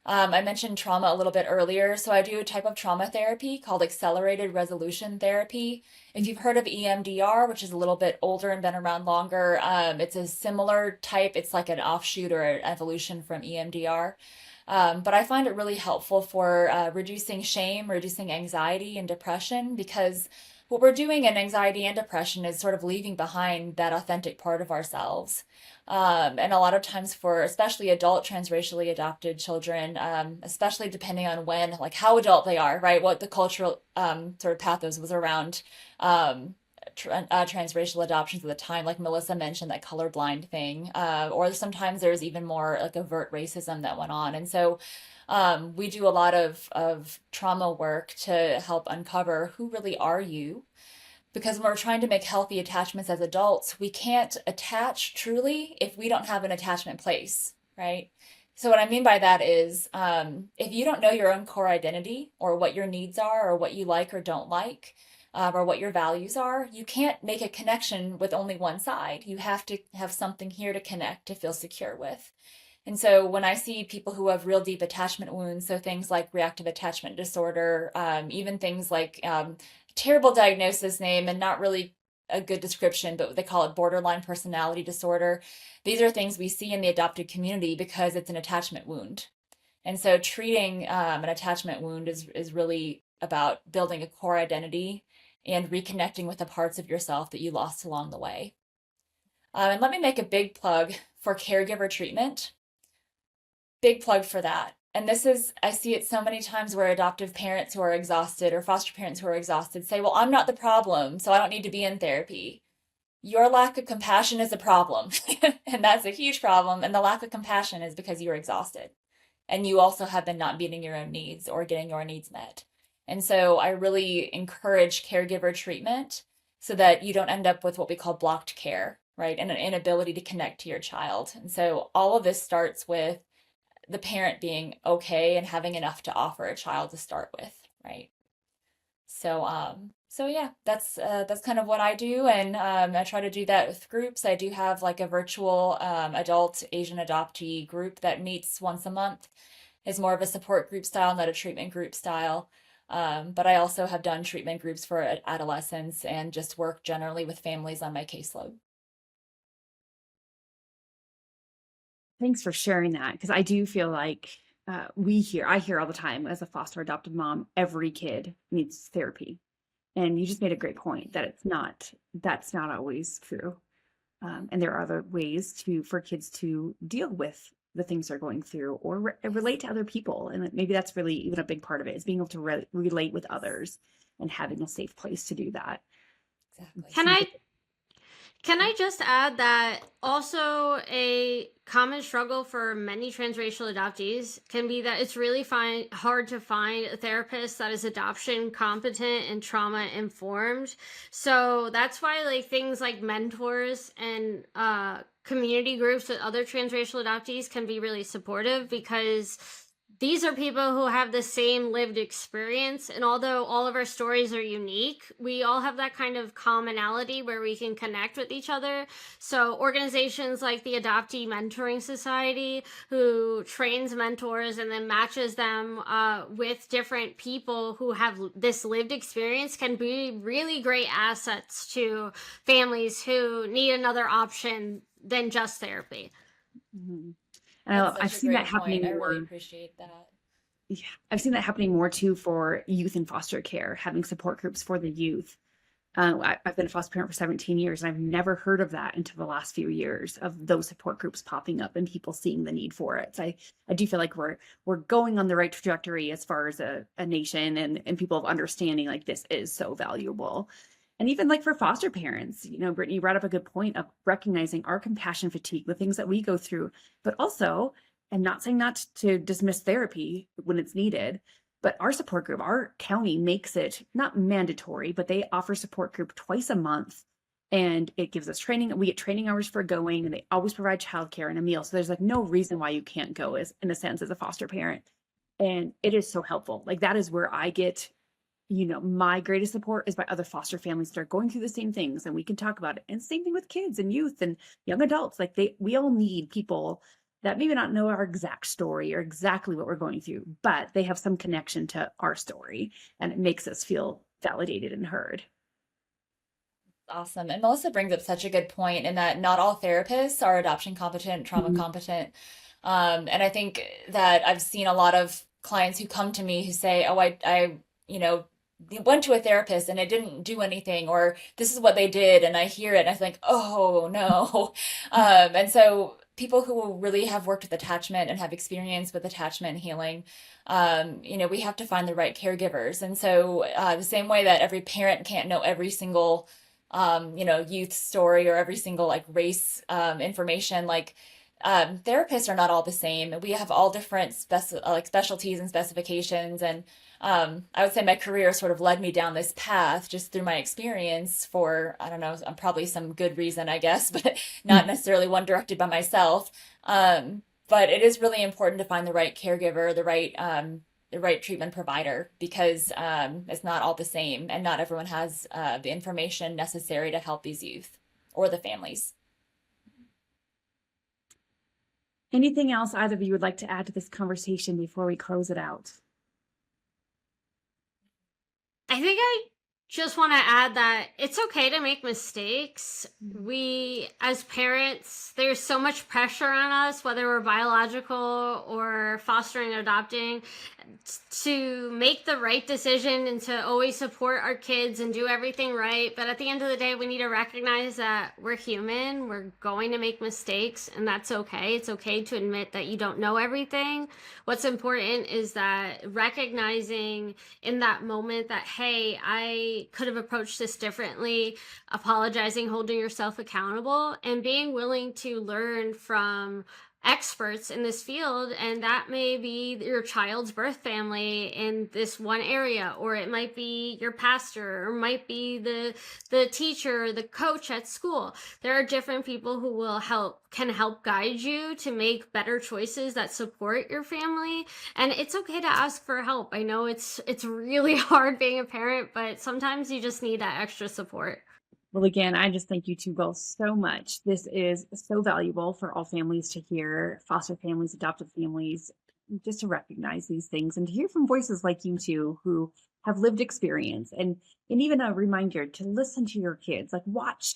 I mentioned trauma a little bit earlier. So I do a type of trauma therapy called accelerated resolution therapy. If you've heard of EMDR, which is a little bit older and been around longer, it's a similar type. It's like an offshoot or an evolution from EMDR. But I find it really helpful for reducing shame, reducing anxiety and depression, because what we're doing in anxiety and depression is sort of leaving behind that authentic part of ourselves. And a lot of times for especially adult transracially adopted children, especially depending on when, like how adult they are, right? What the cultural sort of pathos was around transracial adoptions at the time, like Melissa mentioned, that colorblind thing, or sometimes there's even more like overt racism that went on. And so we do a lot of trauma work to help uncover who really are you. Because when we're trying to make healthy attachments as adults, we can't attach truly if we don't have an attachment place, right? So what I mean by that is, if you don't know your own core identity or what your needs are or what you like or don't like, or what your values are, you can't make a connection with only one side. You have to have something here to connect to feel secure with. And so when I see people who have real deep attachment wounds, so things like reactive attachment disorder, even things like terrible diagnosis name and not really a good description, but they call it borderline personality disorder. These are things we see in the adopted community because it's an attachment wound. And so treating an attachment wound is really about building a core identity and reconnecting with the parts of yourself that you lost along the way. And let me make a big plug for caregiver treatment. Big plug for that. And this is, I see it so many times where adoptive parents who are exhausted or foster parents who are exhausted say, well, I'm not the problem, so I don't need to be in therapy. Your lack of compassion is a problem. And that's a huge problem. And the lack of compassion is because you're exhausted. And you also have been not meeting your own needs or getting your needs met. And so I really encourage caregiver treatment so that you don't end up with what we call blocked care, right? And an inability to connect to your child. And so all of this starts with the parent being okay and having enough to offer a child to start with, right? So yeah, that's kind of what I do, and I try to do that with groups. I do have like a virtual adult Asian adoptee group that meets once a month. It's more of a support group style, not a treatment group style. But I also have done treatment groups for adolescents and just work generally with families on my caseload. Thanks for sharing that, because I do feel like I hear all the time as a foster adopted mom, every kid needs therapy. And you just made a great point that that's not always true. And there are other ways for kids to deal with the things they're going through or relate to other people. And maybe that's really even a big part of it is being able to relate with others and having a safe place to do that. Exactly. Can I Can I just add that also a common struggle for many transracial adoptees can be that it's really hard to find a therapist that is adoption competent and trauma informed. So that's why like things like mentors and community groups with other transracial adoptees can be really supportive, because these are people who have the same lived experience. And although all of our stories are unique, we all have that kind of commonality where we can connect with each other. So organizations like the Adoptee Mentoring Society, who trains mentors and then matches them with different people who have this lived experience, can be really great assets to families who need another option than just therapy. Mhm. That's I've such a seen that great point. happening I really more. appreciate that. Yeah, I've seen that happening more too for youth in foster care, having support groups for the youth. I've been a foster parent for 17 years, and I've never heard of that until the last few years of those support groups popping up and people seeing the need for it. So I do feel like we're going on the right trajectory as far as a nation and people of understanding like this is so valuable. And even like for foster parents, Brittany, you brought up a good point of recognizing our compassion fatigue, the things that we go through, but also, and not saying not to dismiss therapy when it's needed, but our support group, our county makes it not mandatory, but they offer support group twice a month. And it gives us training. We get training hours for going, and they always provide childcare and a meal. So there's like no reason why you can't go as in a sense as a foster parent. And it is so helpful. Like that is where I get, my greatest support is by other foster families that are going through the same things, and we can talk about it. And same thing with kids and youth and young adults. Like we all need people that maybe not know our exact story or exactly what we're going through, but they have some connection to our story, and it makes us feel validated and heard. Awesome. And Melissa brings up such a good point in that not all therapists are adoption competent, trauma Mhm. competent. And I think that I've seen a lot of clients who come to me who say, "Oh, you know, went to a therapist and it didn't do anything," or "This is what they did," and I hear it and I think, "Oh no." And so people who really have worked with attachment and have experience with attachment and healing, we have to find the right caregivers. And so the same way that every parent can't know every single youth story or every single like race information, like therapists are not all the same. We have all different like specialties and specifications. And I would say my career sort of led me down this path just through my experience for, I don't know, probably some good reason, I guess, but not necessarily one directed by myself. But it is really important to find the right caregiver, the right treatment provider, because it's not all the same and not everyone has the information necessary to help these youth or the families. Anything else either of you would like to add to this conversation before we close it out? I think I just want to add that it's okay to make mistakes. We, as parents, there's so much pressure on us, whether we're biological or fostering or adopting, to make the right decision and to always support our kids and do everything right. But at the end of the day, we need to recognize that we're human, we're going to make mistakes, and that's okay. It's okay to admit that you don't know everything. What's important is that recognizing in that moment that, hey, I could have approached this differently, apologizing, holding yourself accountable, and being willing to learn from experts in this field, and that may be your child's birth family in this one area, or it might be your pastor, or might be the teacher, the coach at school. There are different people who can help guide you to make better choices that support your family. And it's okay to ask for help. I know it's really hard being a parent, but sometimes you just need that extra support. Well, again, I just thank you two both so much. This is so valuable for all families to hear, foster families, adoptive families, just to recognize these things and to hear from voices like you two who have lived experience, and even a reminder to listen to your kids, like watch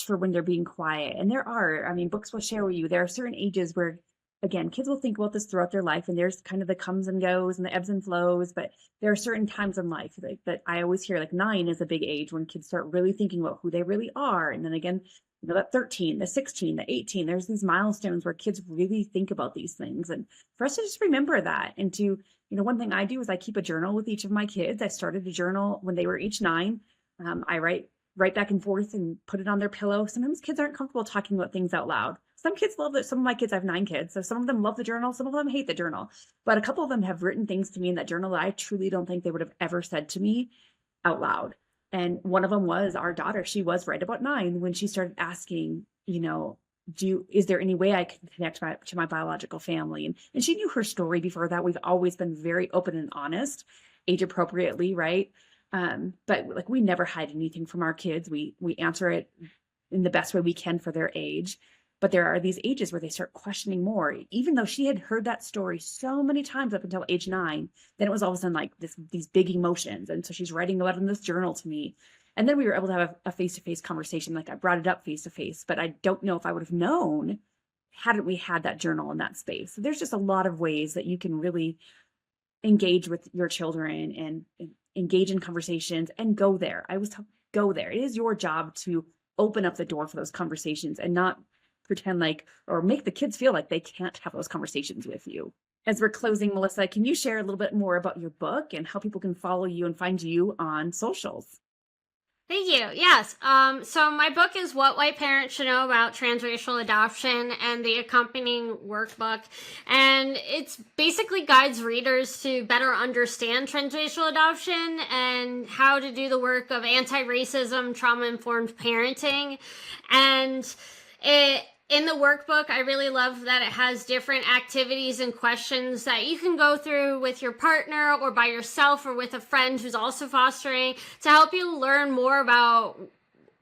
for when they're being quiet. And I mean, books will share with you, there are certain ages where, again, kids will think about this throughout their life, and there's kind of the comes and goes and the ebbs and flows, but there are certain times in life that I always hear, like 9 is a big age when kids start really thinking about who they really are. And then again, that 13, the 16, the 18, there's these milestones where kids really think about these things. And for us to just remember that, and to, one thing I do is I keep a journal with each of my kids. I started a journal when they were each 9. I write back and forth and put it on their pillow. Sometimes kids aren't comfortable talking about things out loud. Some kids love it. Some of my kids, I have 9 kids. So some of them love the journal. Some of them hate the journal. But a couple of them have written things to me in that journal that I truly don't think they would have ever said to me out loud. And one of them was our daughter. She was right about 9 when she started asking, is there any way I can connect to my biological family? And she knew her story before that. We've always been very open and honest, age appropriately, right? But like, we never hide anything from our kids. We answer it in the best way we can for their age. But there are these ages where they start questioning more. Even though she had heard that story so many times up until age 9, then it was all of a sudden like these big emotions. And so she's writing about it in this journal to me. And then we were able to have a face-to-face conversation. Like, I brought it up face-to-face, but I don't know if I would have known hadn't we had that journal in that space. So there's just a lot of ways that you can really engage with your children and engage in conversations and go there. Go there. It is your job to open up the door for those conversations and not pretend like, or make the kids feel like they can't have those conversations with you. As we're closing, Melissa, can you share a little bit more about your book and how people can follow you and find you on socials? Thank you. Yes. So my book is What White Parents Should Know About Transracial Adoption, and the accompanying workbook. And it's basically guides readers to better understand transracial adoption and how to do the work of anti-racism, trauma-informed parenting. And in the workbook, I really love that it has different activities and questions that you can go through with your partner or by yourself or with a friend who's also fostering to help you learn more about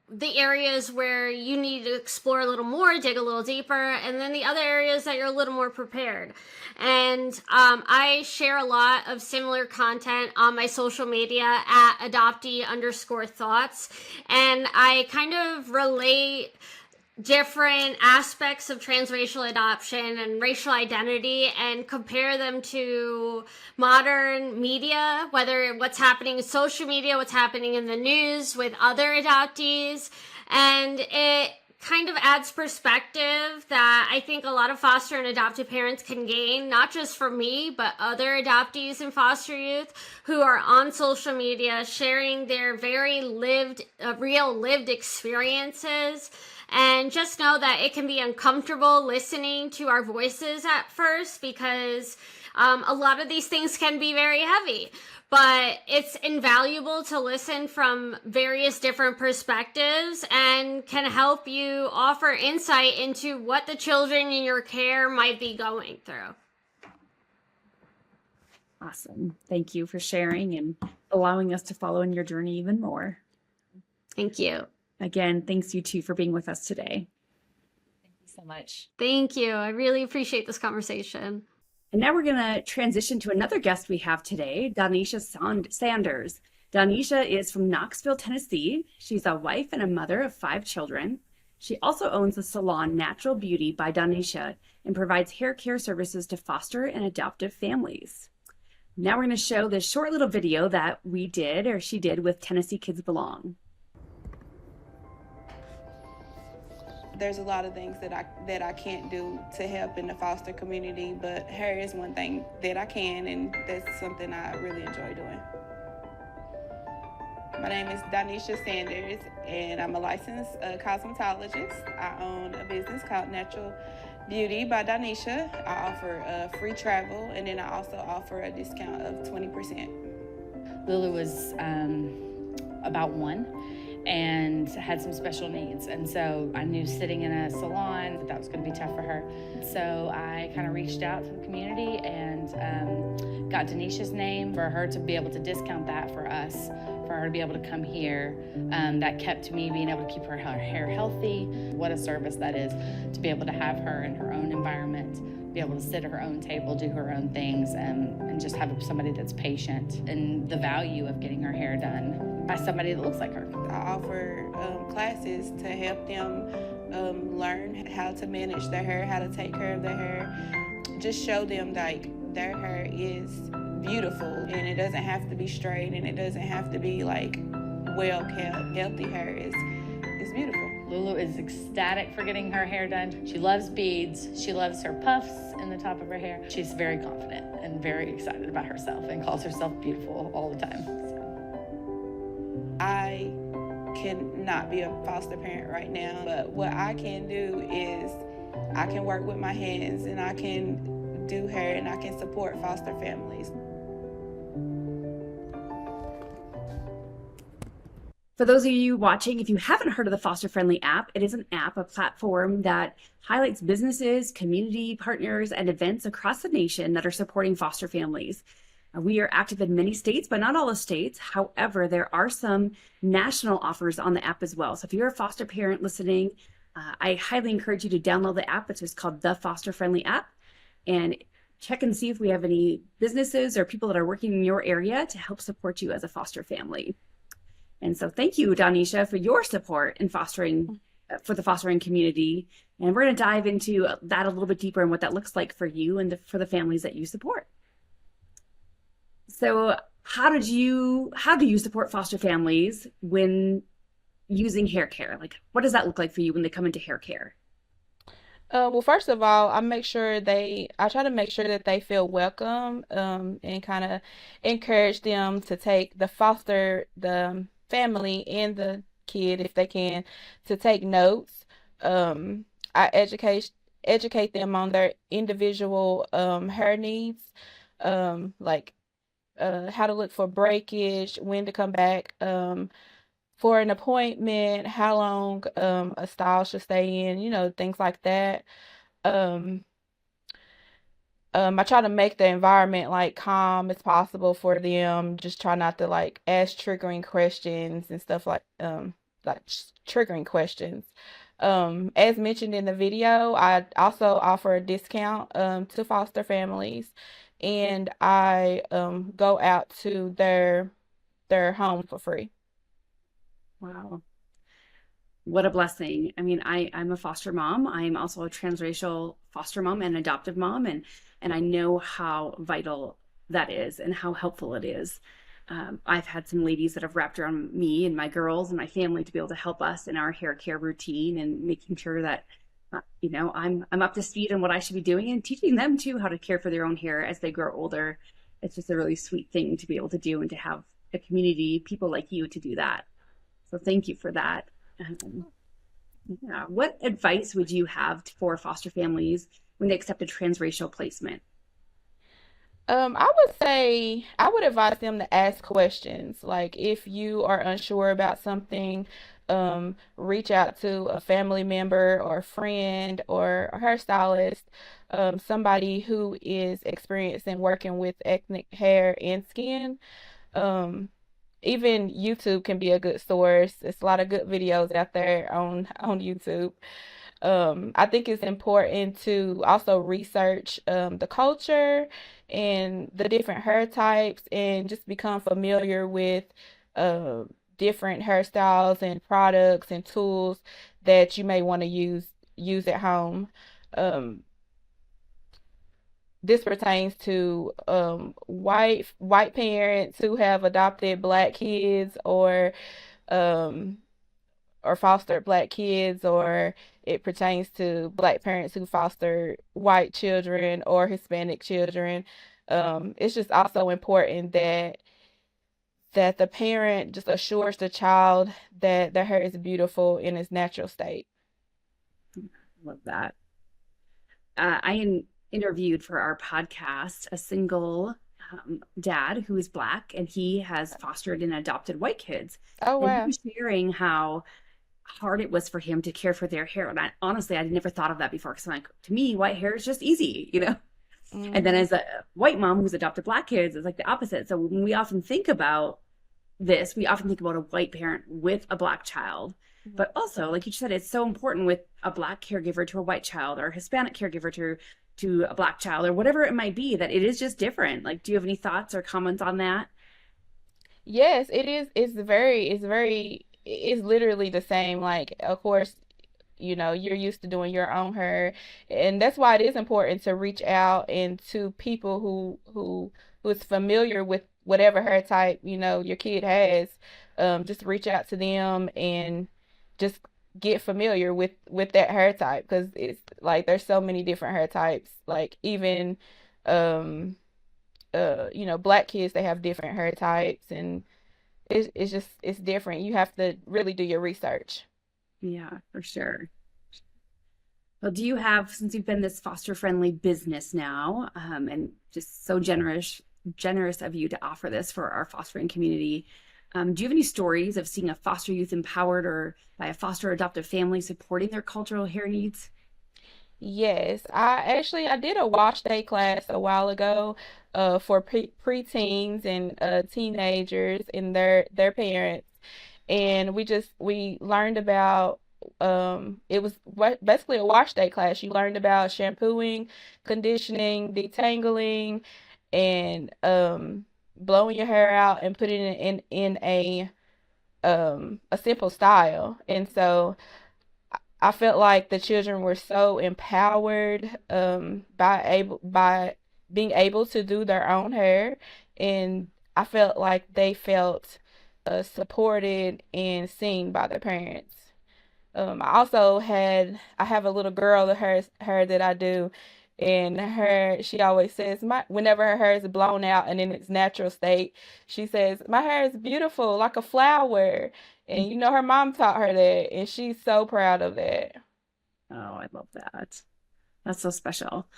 the areas where you need to explore a little more, dig a little deeper, and then the other areas that you're a little more prepared. And I share a lot of similar content on my social media at adoptee_thoughts, and I kind of relate different aspects of transracial adoption and racial identity and compare them to modern media, whether what's happening in social media, what's happening in the news with other adoptees. And it kind of adds perspective that I think a lot of foster and adoptive parents can gain, not just from me, but other adoptees and foster youth who are on social media sharing their very real lived experiences. And just know that it can be uncomfortable listening to our voices at first because a lot of these things can be very heavy. But it's invaluable to listen from various different perspectives and can help you offer insight into what the children in your care might be going through. Awesome. Thank you for sharing and allowing us to follow in your journey even more. Thank you. Again, thanks you two for being with us today. Thank you so much. Thank you. I really appreciate this conversation. And now we're going to transition to another guest we have today, Danisha Sanders. Danisha is from Knoxville, Tennessee. She's a wife and a mother of 5 children. She also owns the salon Natural Beauty by Danisha and provides hair care services to foster and adoptive families. Now we're going to show this short little video that she did with Tennessee Kids Belong. There's a lot of things that I can't do to help in the foster community, but hair is one thing that I can, and that's something I really enjoy doing. My name is Danisha Sanders, and I'm a licensed cosmetologist. I own a business called Natural Beauty by Danisha. I offer free travel, and then I also offer a discount of 20%. Lulu was about 1 and had some special needs. And so I knew sitting in a salon that was going to be tough for her. So I kind of reached out to the community and got Denisha's name for her to be able to discount that for us, for her to be able to come here. That kept me being able to keep her hair healthy. What a service that is to be able to have her in her own environment, be able to sit at her own table, do her own things, and just have somebody that's patient, and the value of getting her hair done by somebody that looks like her. I offer classes to help them learn how to manage their hair, how to take care of their hair, just show them like their hair is beautiful and it doesn't have to be straight and it doesn't have to be like well kept. Healthy hair is beautiful. Lulu is ecstatic for getting her hair done. She loves beads. She loves her puffs in the top of her hair. She's very confident and very excited about herself and calls herself beautiful all the time. So. I cannot be a foster parent right now, but what I can do is I can work with my hands and I can do hair and I can support foster families. For those of you watching, if you haven't heard of the Foster Friendly app, it is an app, a platform that highlights businesses, community partners, and events across the nation that are supporting foster families. We are active in many states, but not all the states. However, there are some national offers on the app as well. So if you're a foster parent listening, I highly encourage you to download the app. It's just called the Foster Friendly app, and check and see if we have any businesses or people that are working in your area to help support you as a foster family. And so thank you, Danisha, for your support in fostering, for the fostering community. And we're going to dive into that a little bit deeper and what that looks like for you and for the families that you support. So how do you support foster families when using hair care? Like, what does that look like for you when they come into hair care? Well, first of all, I try to make sure that they feel welcome, and kind of encourage them to take the family and the kid, if they can, to take notes. I educate them on their individual hair needs, like how to look for breakage, when to come back for an appointment, how long a style should stay in, things like that. Um, I try to make the environment like calm as possible for them. Just try not to like ask triggering questions and stuff triggering questions. As mentioned in the video, I also offer a discount to foster families, and I go out to their home for free. Wow. What a blessing. I mean, I'm a foster mom. I'm also a transracial foster mom and adoptive mom. And I know how vital that is and how helpful it is. I've had some ladies that have wrapped around me and my girls and my family to be able to help us in our hair care routine and making sure that, I'm up to speed on what I should be doing and teaching them too how to care for their own hair as they grow older. It's just a really sweet thing to be able to do and to have a community, people like you to do that. So thank you for that. Yeah. What advice would you have for foster families when they accept a transracial placement? I would say I would advise them to ask questions. Like if you are unsure about something, reach out to a family member or a friend or a hairstylist, somebody who is experienced in working with ethnic hair and skin. Um, Even YouTube can be a good source. There's a lot of good videos out there on YouTube. I think it's important to also research the culture and the different hair types and just become familiar with uh, different hairstyles and products and tools that you may want to use at home. Um, this pertains to white parents who have adopted Black kids um, or fostered Black kids, or it pertains to Black parents who foster white children or Hispanic children. It's just also important that the parent just assures the child that their hair is beautiful in its natural state. Love that. interviewed for our podcast a single dad who is Black, and he has fostered and adopted white kids. Oh, And he wow. was sharing how hard it was for him to care for their hair. And honestly, I'd never thought of that before because I'm like, to me, white hair is just easy, you know? And then Hmm. as a white mom who's adopted Black kids, it's like the opposite. So when we often think about this, we often think about a white parent with a Black child. But also, like you said, it's so important with a Black caregiver to a white child or a Hispanic caregiver to a Black child or whatever it might be, that it is just different. Like, do you have any thoughts or comments on that? Yes, it is. It's literally the same. Like, of course, you're used to doing your own hair, and that's why it is important to reach out and to people who is familiar with whatever hair type, your kid has. Just reach out to them and just get familiar with that hair type because it's like there's so many different hair types. Like even um Black kids, they have different hair types, and it's different. You have to really do your research. Yeah, for sure. Well, do you have, since you've been this foster friendly business now, and just so generous of you to offer this for our fostering community, do you have any stories of seeing a foster youth empowered or by a foster adoptive family supporting their cultural hair needs? Yes, I did a wash day class a while ago, for preteens and teenagers and their parents, and we learned about it was basically a wash day class. You learned about shampooing, conditioning, detangling, and blowing your hair out and putting it in a simple style. And so I felt like the children were so empowered, by being able to do their own hair, and I felt like they felt supported and seen by their parents. I have a little girl that her that I do, and she always says my whenever her hair is blown out and in its natural state, she says my hair is beautiful like a flower. And her mom taught her that, and she's so proud of that. Oh, I love that. That's so special.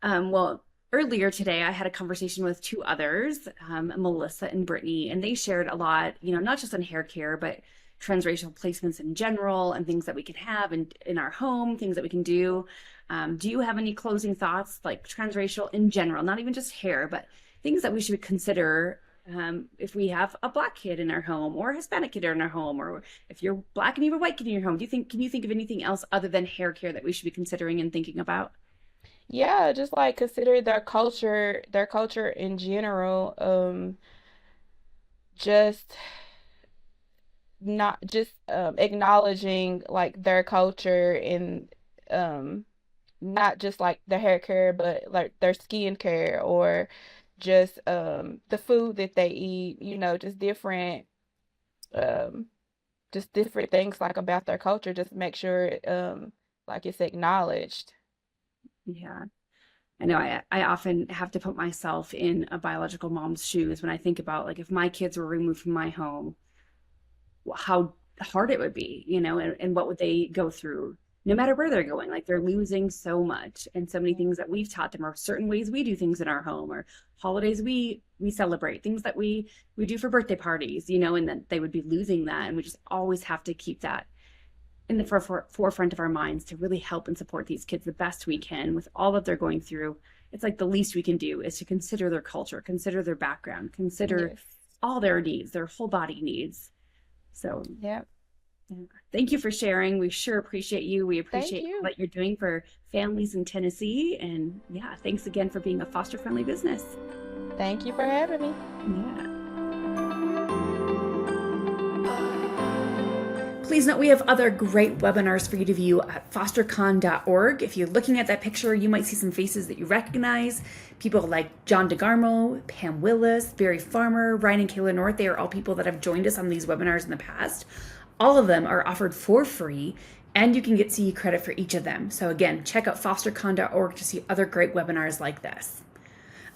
Well, earlier today, I had a conversation with two others, Melissa and Brittany, and they shared a lot, not just on hair care, but transracial placements in general and things that we can have in our home, things that we can do. Do you have any closing thoughts, like transracial in general, not even just hair, but things that we should consider if we have a Black kid in our home or a Hispanic kid in our home, or if you're Black and you have a white kid in your home? Can you think of anything else other than hair care that we should be considering and thinking about? Yeah, just like consider their culture in general. Just not just acknowledging like their culture and um not just like their hair care, but like their skin care or just the food that they eat, um just different things like about their culture. Just make sure like it's acknowledged. Yeah. I know I often have to put myself in a biological mom's shoes when I think about, like, if my kids were removed from my home, how hard it would be, and what would they go through no matter where they're going. Like, they're losing so much and so many things that we've taught them, or certain ways we do things in our home, or holidays we celebrate, things that we do for birthday parties, and then they would be losing that. And we just always have to keep that in the forefront of our minds to really help and support these kids the best we can with all that they're going through. It's like the least we can do is to consider their culture, consider their background, consider Yes. all their needs, their whole body needs. So Yeah. thank you for sharing. We sure appreciate you. We Thank appreciate all you. that you're doing for families in Tennessee. And yeah, thanks again for being a foster friendly business. Thank you for having me. Yeah. Please note we have other great webinars for you to view at fostercon.org. If you're looking at that picture, you might see some faces that you recognize. People like John DeGarmo, Pam Willis, Barry Farmer, Ryan and Kayla North. They are all people that have joined us on these webinars in the past. All of them are offered for free, and you can get CE credit for each of them. So again, check out fostercon.org to see other great webinars like this.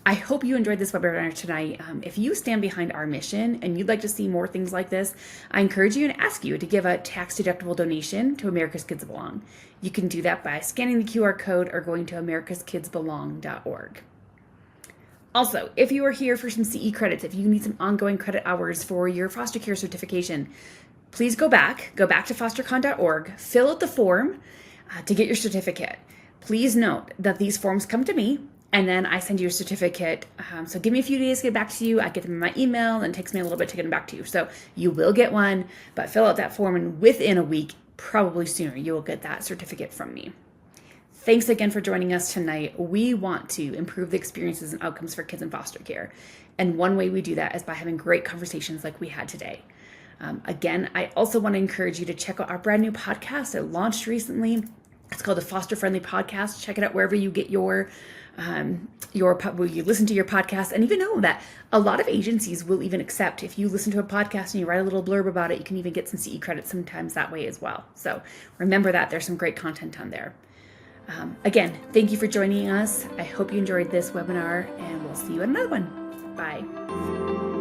I hope you enjoyed this webinar tonight. If you stand behind our mission and you'd like to see more things like this, I encourage you and ask you to give a tax-deductible donation to America's Kids Belong. You can do that by scanning the QR code or going to americaskidsbelong.org. Also, if you are here for some CE credits, if you need some ongoing credit hours for your foster care certification, please go back to FosterCon.org, fill out the form to get your certificate. Please note that these forms come to me, and then I send you a certificate. So give me a few days to get back to you. I get them in my email, and it takes me a little bit to get them back to you. So you will get one, but fill out that form, and within a week, probably sooner, you will get that certificate from me. Thanks again for joining us tonight. We want to improve the experiences and outcomes for kids in foster care. And one way we do that is by having great conversations like we had today. Again, I also want to encourage you to check out our brand new podcast. It launched recently. It's called the Foster Friendly Podcast. Check it out wherever you get where you listen to your podcast. And even know that a lot of agencies will even accept if you listen to a podcast and you write a little blurb about it, you can even get some CE credits sometimes that way as well. So remember that there's some great content on there. Again, thank you for joining us. I hope you enjoyed this webinar, and we'll see you in another one. Bye.